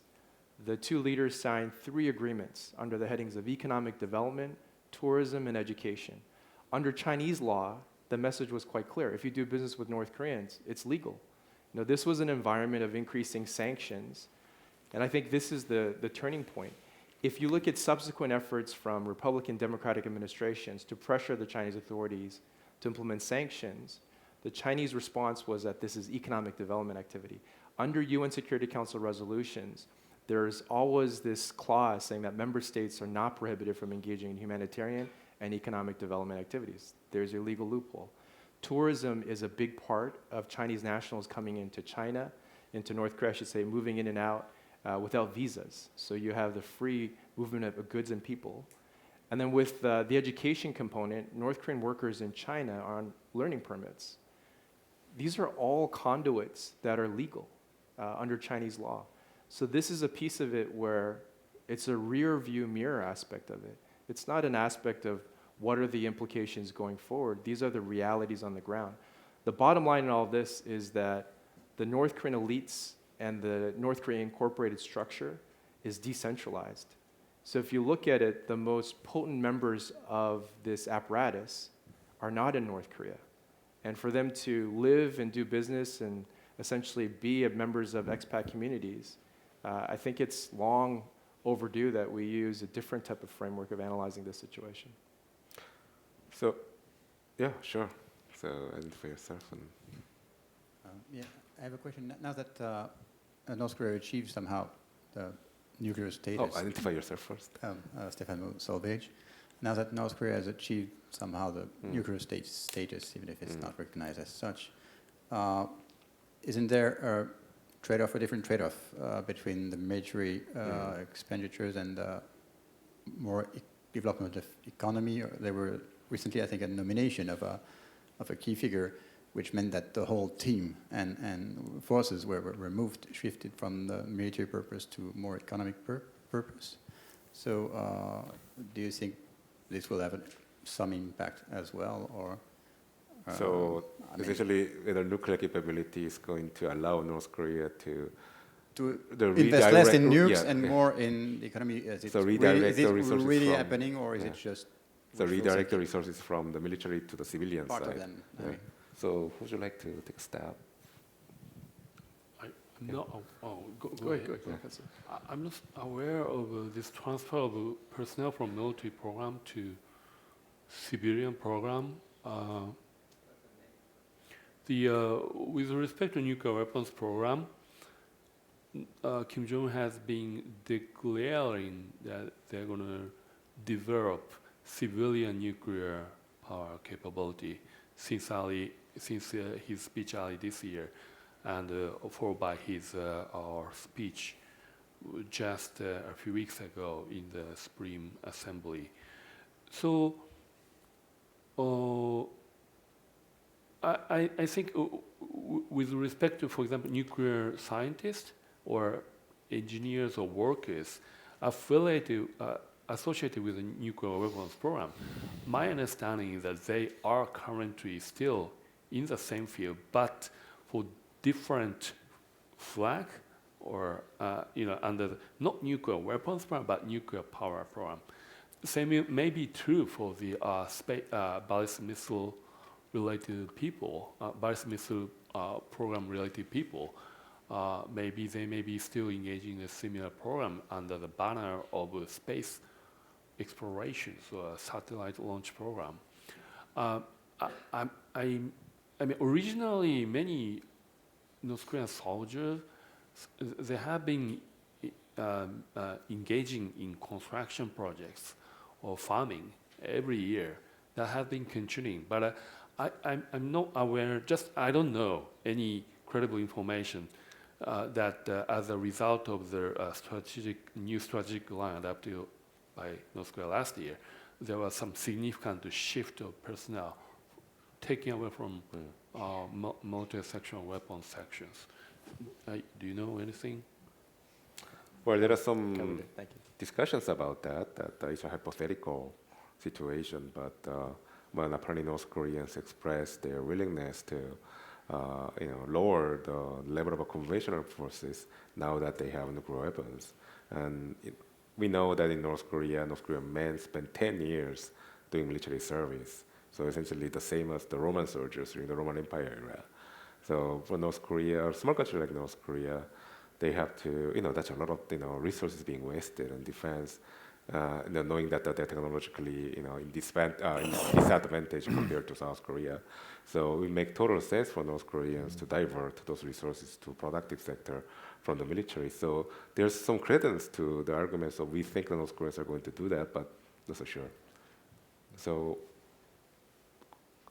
The two leaders signed 3 agreements under the headings of economic development, tourism, and education. Under Chinese law, the message was quite clear. If you do business with North Koreans, it's legal. This was an environment of increasing sanctions, and I think this is the turning point. If you look at subsequent efforts from Republican Democratic administrations to pressure the Chinese authorities to implement sanctions, the Chinese response was that this is economic development activity. Under UN Security Council resolutions, there's always this clause saying that member states are not prohibited from engaging in humanitarian and economic development activities. There's your legal loophole. Tourism is a big part of Chinese nationals coming into China, into North Korea, I should say, moving in and out without visas. So you have the free movement of goods and people. And then with the education component, North Korean workers in China are on learning permits. These are all conduits that are legal under Chinese law. So this is a piece of it where it's a rear view mirror aspect of it. It's not an aspect of what are the implications going forward. These are the realities on the ground. The bottom line in all of this is that the North Korean elites and the North Korean incorporated structure is decentralized. So if you look at it, the most potent members of this apparatus are not in North Korea. And for them to live and do business and essentially be members of expat communities, I think it's long overdue that we use a different type of framework of analyzing this situation. So, yeah, sure. So, identify yourself. And Yeah, I have a question. Now that North Korea achieved somehow the nuclear status. identify yourself first. Stefano Solvage. Now that North Korea has achieved somehow the nuclear status, even if it's not recognized as such, isn't there a trade-off, a different trade-off between the military expenditures and more development of economy? There were recently, I think, a nomination of a key figure, which meant that the whole team and forces were removed, shifted from the military purpose to more economic purpose. So do you think this will have some impact as well, or? So essentially, whether nuclear capability is going to allow North Korea to invest less in nukes and more in the economy? Is it redirect the resources really from, happening, or is it just? So redirect the resources from the military to the civilian part side. of them. Yeah. So would you like to take a stab? Go ahead. I'm not aware of this transfer of personnel from military program to civilian program. With respect to nuclear weapons program, Kim Jong-un has been declaring that they're going to develop civilian nuclear power capability since his speech early this year, and followed by his speech just a few weeks ago in the Supreme Assembly. So I think with respect to, for example, nuclear scientists or engineers or workers associated with the nuclear weapons program, my understanding is that they are currently still in the same field, but for different flag or under the, not nuclear weapons program, but nuclear power program. Same may be true for the ballistic missile related people, ballistic missile program related people. Maybe they may be still engaging in a similar program under the banner of space exploration, so a satellite launch program. I mean, originally many North Korean soldiers, they have been engaging in construction projects or farming every year. That have been continuing, but I'm not aware. I don't know any credible information that as a result of the new strategic line adopted by North Korea last year, there was some significant shift of personnel taken away from multi-sectional weapons sections. Do you know anything? Well, there are some discussions about that. That is a hypothetical situation, but when apparently North Koreans express their willingness to, lower the level of conventional forces now that they have nuclear weapons, and we know that in North Korean men spend 10 years doing military service. So essentially the same as the Roman soldiers during the Roman Empire era. So for North Korea, or a small country like North Korea, they have to, that's a lot of, resources being wasted on defense, knowing that they're technologically, in disadvantage compared to South Korea. So it makes total sense for North Koreans to divert those resources to productive sector from the military. So there's some credence to the arguments of we think the North Koreans are going to do that, but not so sure. So,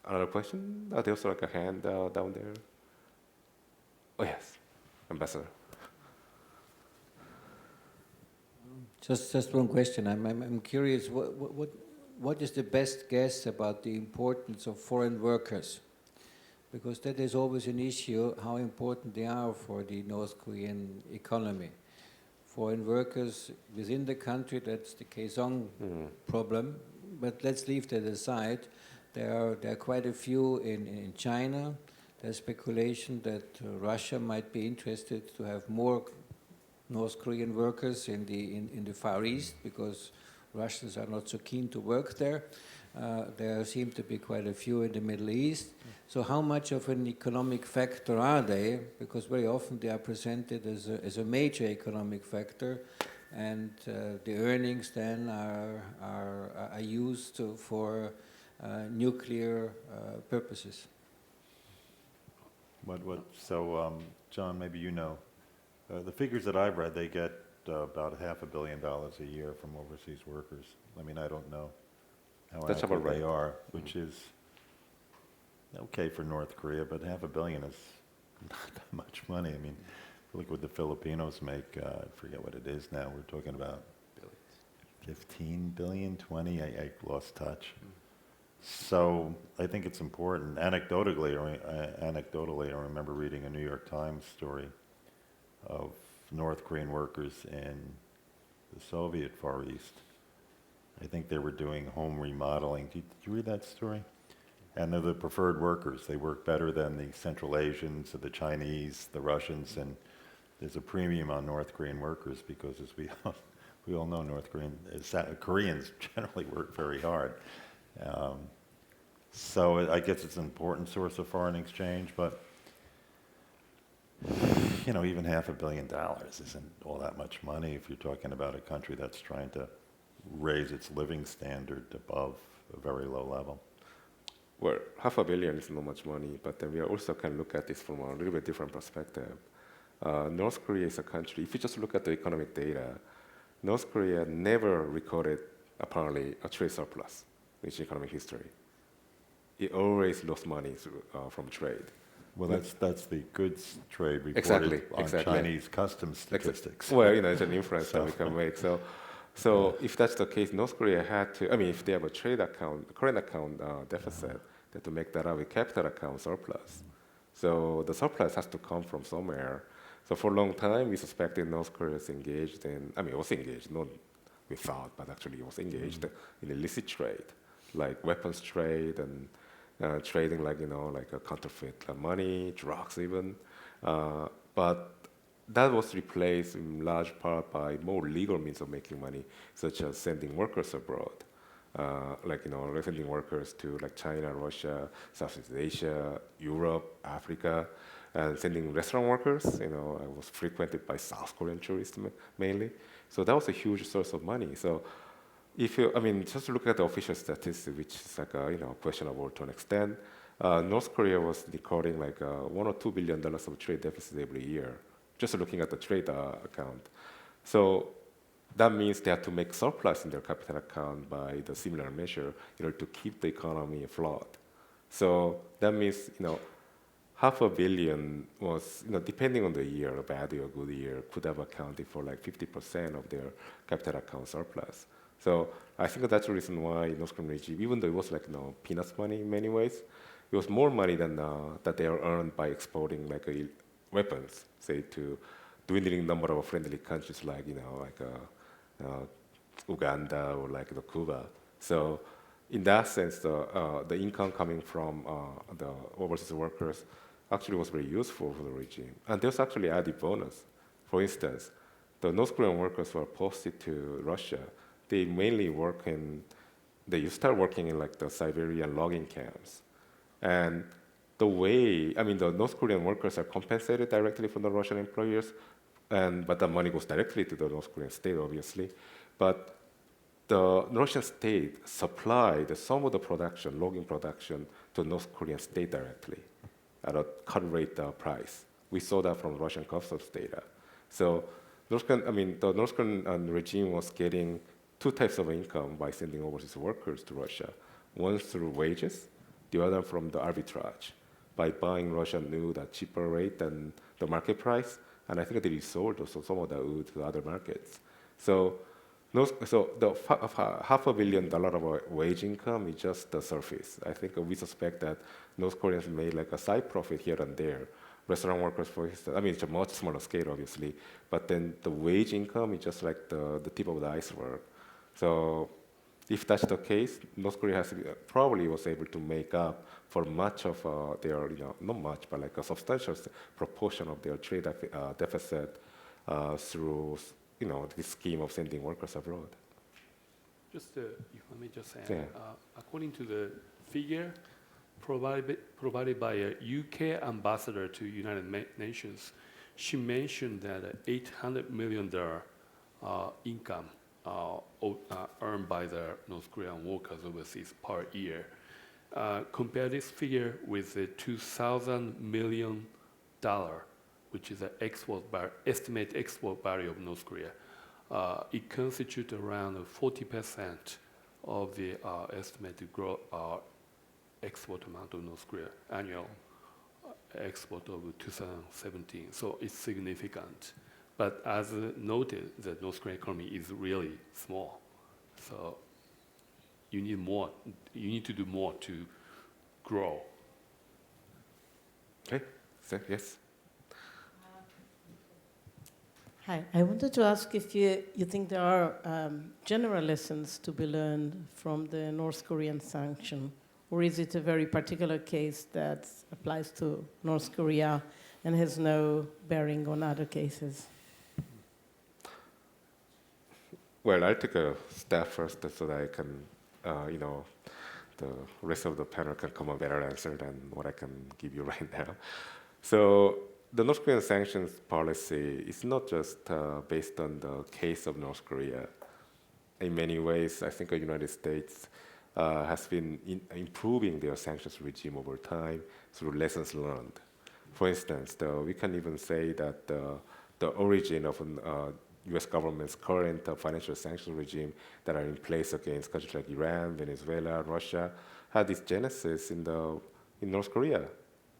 another question? There's like a hand down there. Oh yes, Ambassador. Just one question. I'm curious. What is the best guess about the importance of foreign workers? Because that is always an issue, how important they are for the North Korean economy. Foreign workers within the country, that's the Kaesong problem. But let's leave that aside. There are quite a few in China. There's speculation that Russia might be interested to have more North Korean workers in the Far East because Russians are not so keen to work there. There seem to be quite a few in the Middle East. So how much of an economic factor are they? Because very often they are presented as a major economic factor, and the earnings then are used for nuclear purposes. So, John, maybe you know, the figures that I've read, they get about $500 million a year from overseas workers. I mean, I don't know how That's accurate about they right. are, which is okay for North Korea, but $500 million is not that much money. I mean, look what the Filipinos make. I forget what it is now. We're talking about 15 billion, 20. I lost touch. So I think it's important. Anecdotally, I remember reading a New York Times story of North Korean workers in the Soviet Far East. I think they were doing home remodeling. Did you read that story? And they're the preferred workers. They work better than the Central Asians, the Chinese, the Russians, and there's a premium on North Korean workers because, as we all know, Koreans generally work very hard. So I guess it's an important source of foreign exchange, but even $500 million isn't all that much money if you're talking about a country that's trying to raise its living standard above a very low level. Well, $500 million is not much money, but then we also can look at this from a little bit different perspective. North Korea is a country, if you just look at the economic data, North Korea never recorded, apparently, a trade surplus in its economic history. It always lost money from trade. Well, that's the goods trade reported Exactly. on Chinese customs statistics. Well, it's an inference that we can make. So if that's the case, North Korea had to, if they have a current account deficit, they have to make that up with capital account surplus. So the surplus has to come from somewhere. So for a long time, we suspected North Korea was engaged in, it was engaged, not we thought, but actually it was engaged in illicit trade, like weapons trade and trading like a counterfeit money, drugs even. But that was replaced in large part by more legal means of making money, such as sending workers abroad, sending workers to China, Russia, Southeast Asia, Europe, Africa, and sending restaurant workers. Was frequented by South Korean tourists mainly. So that was a huge source of money. So if you, just look at the official statistics, which is questionable to an extent, North Korea was recording $1 or $2 billion of trade deficit every year, just looking at the trade account. So that means they have to make surplus in their capital account by the similar measure in order to keep the economy afloat. So that means, $500 million was, depending on the year, a bad year, a good year, could have accounted for 50% of their capital account surplus. So I think that's the reason why North Korean regime, even though it was peanuts money in many ways, it was more money than that they earned by exporting weapons, say to dwindling number of friendly countries Uganda or Cuba. So in that sense, the income coming from the overseas workers actually was very useful for the regime. And there's actually added bonus. For instance, the North Korean workers who are posted to Russia, they mainly they start working in the Siberian logging camps. And the way, the North Korean workers are compensated directly from the Russian employers, but the money goes directly to the North Korean state, obviously. But the Russian state supplied some of the production, logging production, to North Korean state directly at a cut rate price. We saw that from Russian customs data. So the North Korean regime was getting two types of income by sending overseas workers to Russia. One through wages, the other from the arbitrage, by buying Russian oil at cheaper rate than the market price, and I think they resold also some of the oil to other markets. So, the $500 million of our wage income is just the surface. I think we suspect that North Koreans made like a side profit here and there. Restaurant workers, for instance, I mean, it's a much smaller scale, obviously, but then the wage income is just like the tip of the iceberg. So if that's the case, North Korea probably was able to make up for much of their, not much, but like a substantial proportion of their trade deficit through, this scheme of sending workers abroad. Just, if I may just add, Yeah. According to the figure provided by a UK ambassador to United Nations, she mentioned that $800 million income earned by the North Korean workers overseas per year. Compare this figure with the $2,000 million, which is the estimated export value of North Korea. It constitutes around 40% of the estimated export amount of North Korea, annual export of 2017. So it's significant. But as noted, the North Korean economy is really small. So you need more. You need to do more to grow. Okay, so, yes. Hi, I wanted to ask if you think there are general lessons to be learned from the North Korean sanction, or is it a very particular case that applies to North Korea and has no bearing on other cases? Well, I'll take a step first so that I can, the rest of the panel can come a better answer than what I can give you right now. So the North Korean sanctions policy is not just based on the case of North Korea. In many ways, I think the United States has been improving their sanctions regime over time through lessons learned. For instance, we can even say that the origin of U.S. government's current financial sanctions regime that are in place against countries like Iran, Venezuela, Russia, had its genesis in North Korea,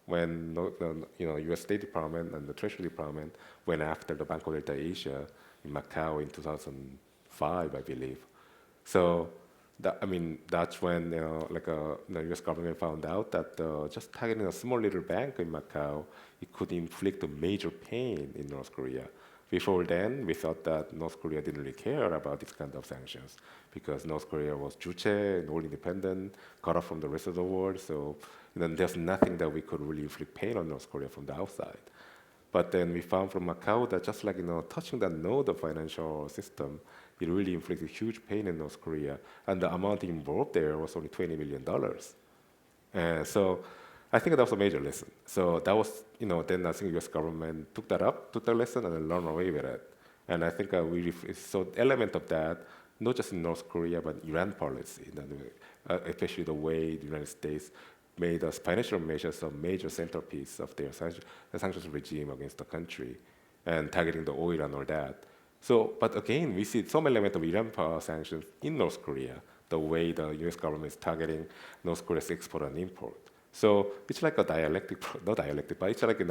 when the U.S. State Department and the Treasury Department went after the Bank of Delta Asia in Macau in 2005, I believe. So that's when the U.S. government found out that just targeting a small little bank in Macau, it could inflict a major pain in North Korea. Before then, we thought that North Korea didn't really care about this kind of sanctions because North Korea was juche and all independent, cut off from the rest of the world. So there's nothing that we could really inflict pain on North Korea from the outside. But then we found from Macau that just like touching that node of financial system, it really inflicted huge pain in North Korea, and the amount involved there was only $20 million. So I think that was a major lesson. So that was, then I think the U.S. government took that lesson, and then ran away with it. And I think we saw element of that, not just in North Korea, but Iran policy, especially the way the United States made us financial measures a major centerpiece of their sanctions regime against the country, and targeting the oil and all that. So, but again, we see some element of Iran sanctions in North Korea, the way the U.S. government is targeting North Korea's export and import. So it's like a not dialectic, but it's like,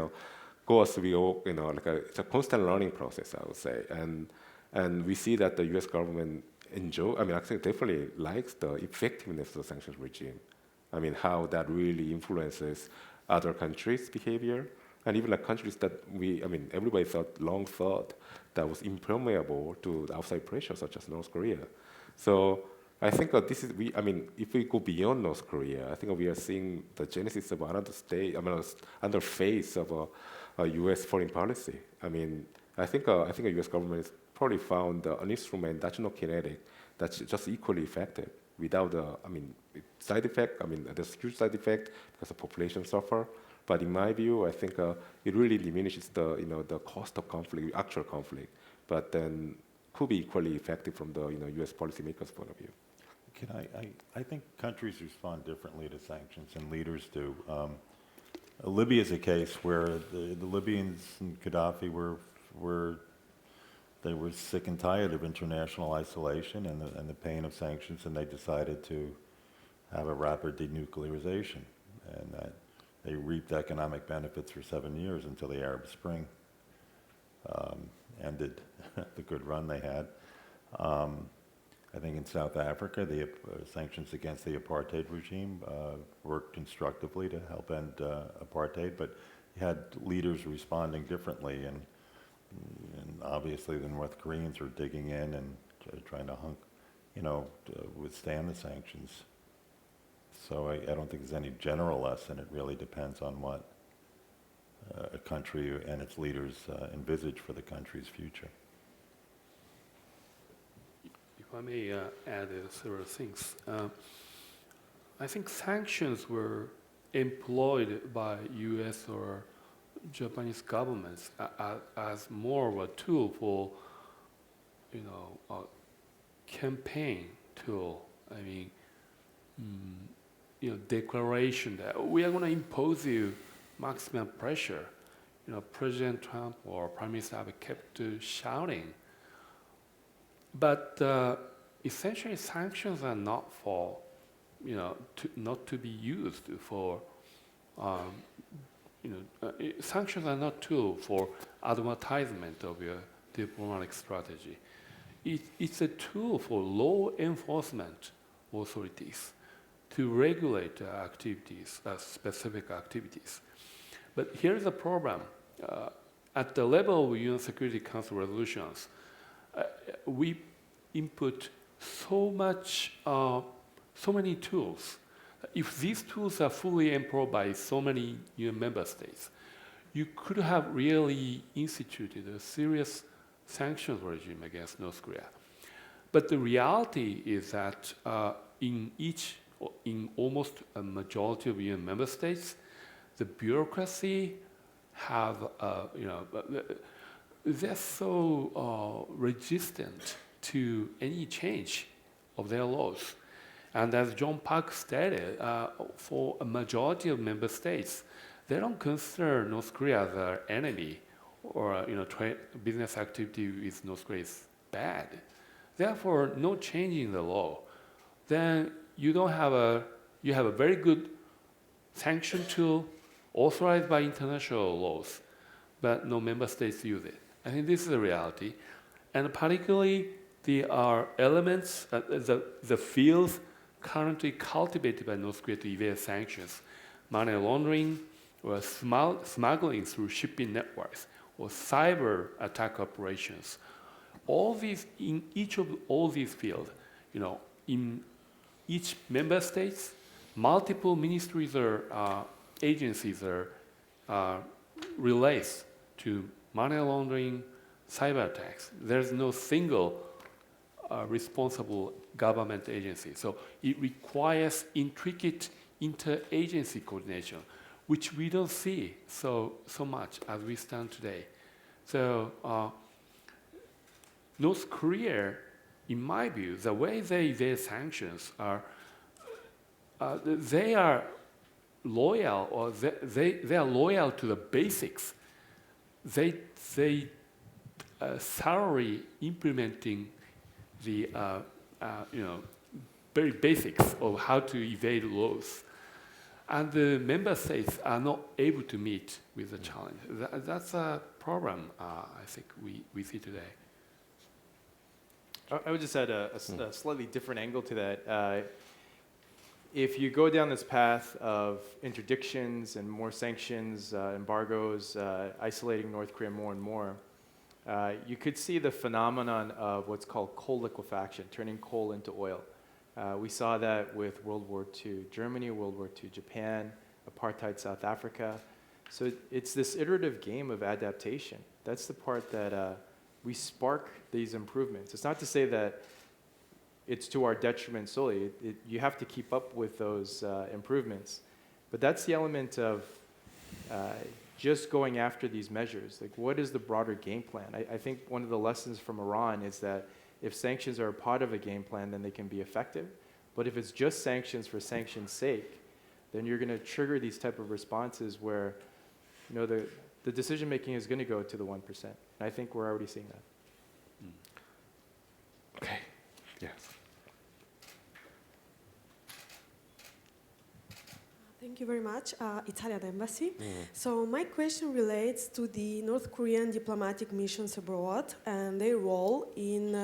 goes through, it's a constant learning process, I would say. And we see that the U.S. government actually definitely likes the effectiveness of the sanctions regime. How that really influences other countries' behavior, and even like countries that everybody long thought that was impermeable to outside pressure, such as North Korea. So I think if we go beyond North Korea, I think we are seeing the genesis of another phase of a U.S. foreign policy. I think the U.S. government has probably found an instrument that's not kinetic, that's just equally effective without the side effect. There's huge side effect because the population suffer. But in my view, I think it really diminishes the cost of conflict, actual conflict, but then could be equally effective from the U.S. policymakers' point of view. I think countries respond differently to sanctions, and leaders do. Libya is a case where the Libyans and Gaddafi were sick and tired of international isolation and the pain of sanctions, and they decided to have a rapid denuclearization, and that they reaped economic benefits for 7 years until the Arab Spring ended the good run they had. I think in South Africa, the sanctions against the apartheid regime worked constructively to help end apartheid, but you had leaders responding differently, and obviously the North Koreans are digging in and trying to withstand the sanctions. So I don't think there's any general lesson. It really depends on what a country and its leaders envisage for the country's future. If I may add several things. I think sanctions were employed by U.S. or Japanese governments as more of a tool for, a campaign tool. I mean, declaration that we are going to impose you maximum pressure. President Trump or Prime Minister Abe kept shouting. But essentially, sanctions are not for, not to be used for, sanctions are not tool for advertisement of your diplomatic strategy. It's a tool for law enforcement authorities to regulate activities, specific activities. But here's the problem. At the level of UN Security Council resolutions, we input so many tools. If these tools are fully employed by so many UN member states, you could have really instituted a serious sanctions regime against North Korea. But the reality is that in almost a majority of UN member states, the bureaucracy have, they're so resistant to any change of their laws. And as John Park stated, for a majority of member states, they don't consider North Korea as an enemy or business activity with North Korea is bad. Therefore, no change in the law. Then you have a very good sanction tool authorized by international laws, but no member states use it. I think this is the reality. And particularly, there are elements, the fields currently cultivated by North Korea to evade sanctions, money laundering, or smuggling through shipping networks, or cyber attack operations. All these, in each of all these fields, in each member states, multiple ministries or agencies are relates to money laundering, cyber attacks. There's no single responsible government agency. So it requires intricate interagency coordination, which we don't see so much as we stand today. So North Korea, in my view, the way they evade sanctions are, they are loyal, or they are loyal to the basics. They thoroughly implementing the very basics of how to evade laws, and the member states are not able to meet with the challenge. That's a problem I think we see today. I would just add a slightly different angle to that. If you go down this path of interdictions and more sanctions, embargoes, isolating North Korea more and more, you could see the phenomenon of what's called coal liquefaction, turning coal into oil. We saw that with World War II Germany, World War II Japan, apartheid South Africa. So it's this iterative game of adaptation. That's the part that we spark these improvements. It's not to say that it's to our detriment solely. You have to keep up with those improvements. But that's the element of just going after these measures. Like, what is the broader game plan? I think one of the lessons from Iran is that if sanctions are a part of a game plan, then they can be effective. But if it's just sanctions for sanctions' sake, then you're going to trigger these type of responses where, the decision making is going to go to the 1%. And I think we're already seeing that. Okay. Yes. Thank you very much, Italian Embassy. So my question relates to the North Korean diplomatic missions abroad and their role in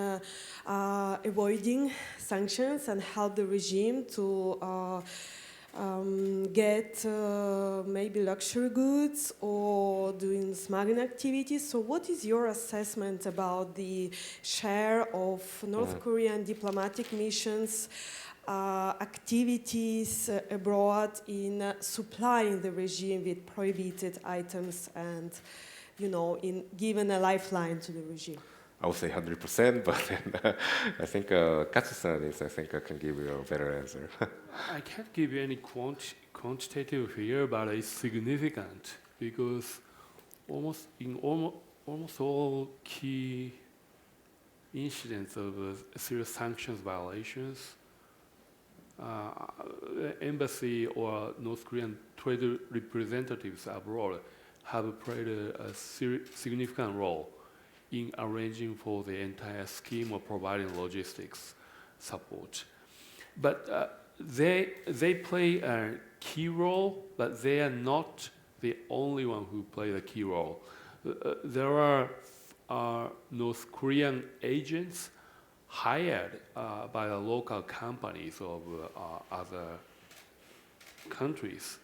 avoiding sanctions and help the regime to get maybe luxury goods or doing smuggling activities. So what is your assessment about the share of North Korean diplomatic missions activities abroad in supplying the regime with prohibited items and, in giving a lifeline to the regime? I would say 100%, but then, I think Katsu-san can give you a better answer. I can't give you any quantitative here, but it's significant because almost all key incidents of serious sanctions violations, embassy or North Korean trade representatives abroad have played a significant role in arranging for the entire scheme of providing logistics support. But they play a key role, but they are not the only one who play the key role. There are North Korean agents hired by the local companies of other countries.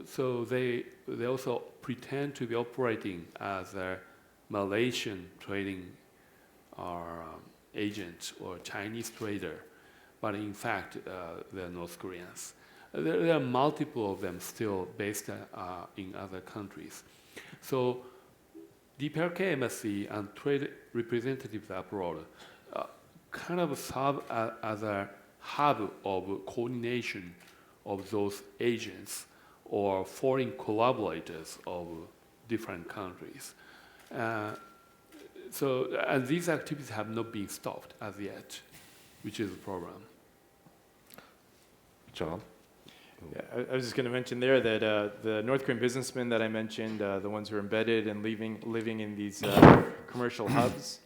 So they also pretend to be operating as a Malaysian trading agent or Chinese trader, but in fact they're North Koreans. There are multiple of them still based in other countries. So DPRK embassy and trade representatives abroad kind of serve as a hub of coordination of those agents or foreign collaborators of different countries. And these activities have not been stopped as yet, which is a problem. John? Yeah, I was just going to mention there that the North Korean businessmen that I mentioned, the ones who are embedded and living in these commercial hubs,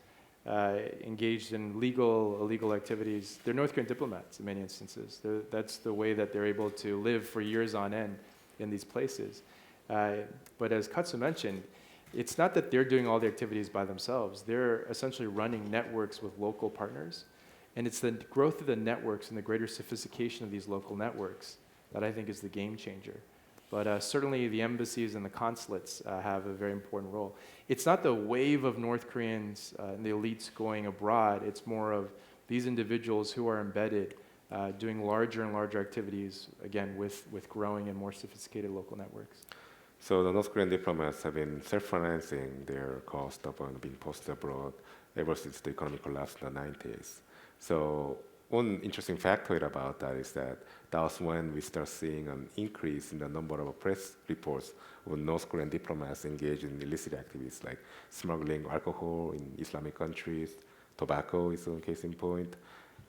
engaged in illegal activities, they're North Korean diplomats in many instances. That's the way that they're able to live for years on end in these places. But as Katsu mentioned, it's not that they're doing all the activities by themselves. They're essentially running networks with local partners. And it's the growth of the networks and the greater sophistication of these local networks that I think is the game changer. But certainly the embassies and the consulates have a very important role. It's not the wave of North Koreans and the elites going abroad. It's more of these individuals who are embedded doing larger and larger activities, again, with growing and more sophisticated local networks. So the North Korean diplomats have been self-financing their cost of being posted abroad ever since the economic collapse in the 90s. So one interesting factoid about that is that was when we start seeing an increase in the number of press reports of North Korean diplomats engaged in illicit activities like smuggling alcohol in Islamic countries, tobacco is one case in point,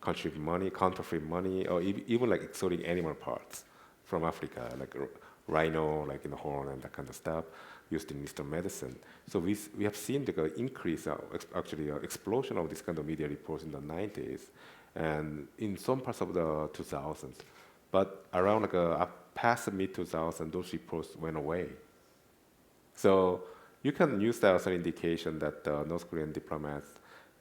counterfeit money, or even like exotic animal parts from Africa, like rhino, like in the horn and that kind of stuff, used in Eastern medicine. So we have seen the increase, actually explosion of this kind of media reports in the 90s and in some parts of the 2000s. But around past the mid-2000s, those reports went away. So you can use that as an indication that North Korean diplomats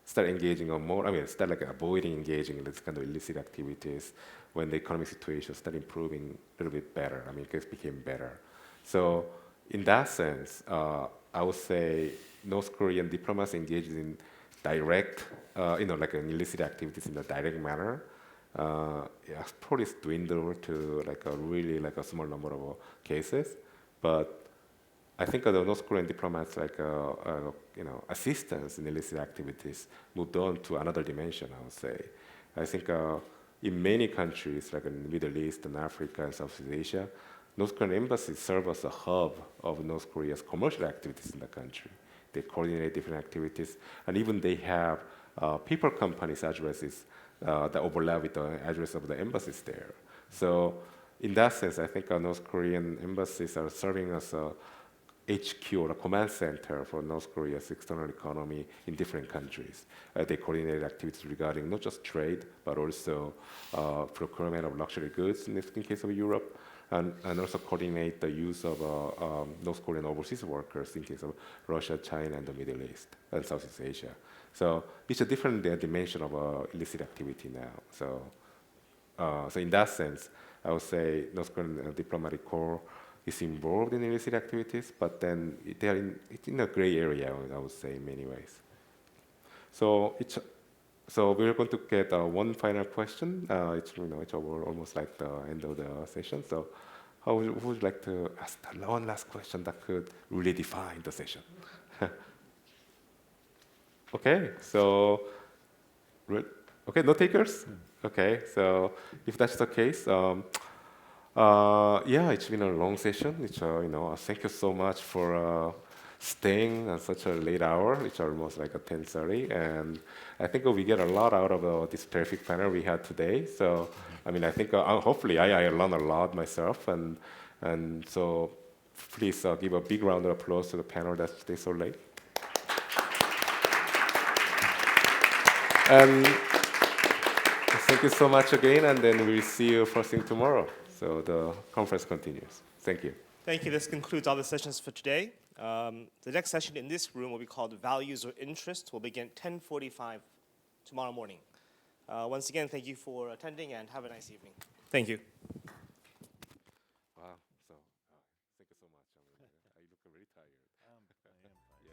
start engaging on more, start avoiding engaging in this kind of illicit activities when the economic situation started improving a little bit better. It became better. So in that sense, I would say North Korean diplomats engaged in direct, in illicit activities in a direct manner, probably dwindled to a small number of cases. But I think the North Korean diplomats, assistance in illicit activities, moved on to another dimension, I would say. I think in many countries, like in the Middle East and Africa and Southeast Asia, North Korean embassies serve as a hub of North Korea's commercial activities in the country. They coordinate different activities, and even they have people companies' addresses that overlap with the address of the embassies there. So in that sense, I think North Korean embassies are serving as HQ or a command center for North Korea's external economy in different countries. They coordinate activities regarding not just trade, but also procurement of luxury goods in case of Europe, and also coordinate the use of North Korean overseas workers in case of Russia, China, and the Middle East, and Southeast Asia. So it's a different dimension of illicit activity now. So in that sense, I would say North Korean diplomatic corps is involved in illicit activities, but then it's in a gray area, I would say, in many ways. So we're going to get one final question. It's almost like the end of the session. So who would like to ask one last question that could really define the session? Okay, so no takers? Okay, so if that's the case, yeah, it's been a long session. It's thank you so much for staying at such a late hour. It's almost like 10:30, and I think we get a lot out of this terrific panel we had today. So, I mean, I think hopefully I learned a lot myself, and so please give a big round of applause to the panel that stayed so late. And thank you so much again, and then we'll see you first thing tomorrow. So the conference continues. Thank you. Thank you. This concludes all the sessions for today. The next session in this room will be called Values or Interests. Will begin 10:45 tomorrow morning. Once again, thank you for attending, and have a nice evening. Thank you. Wow. So thank you so much. You look very tired. I am tired. Yeah.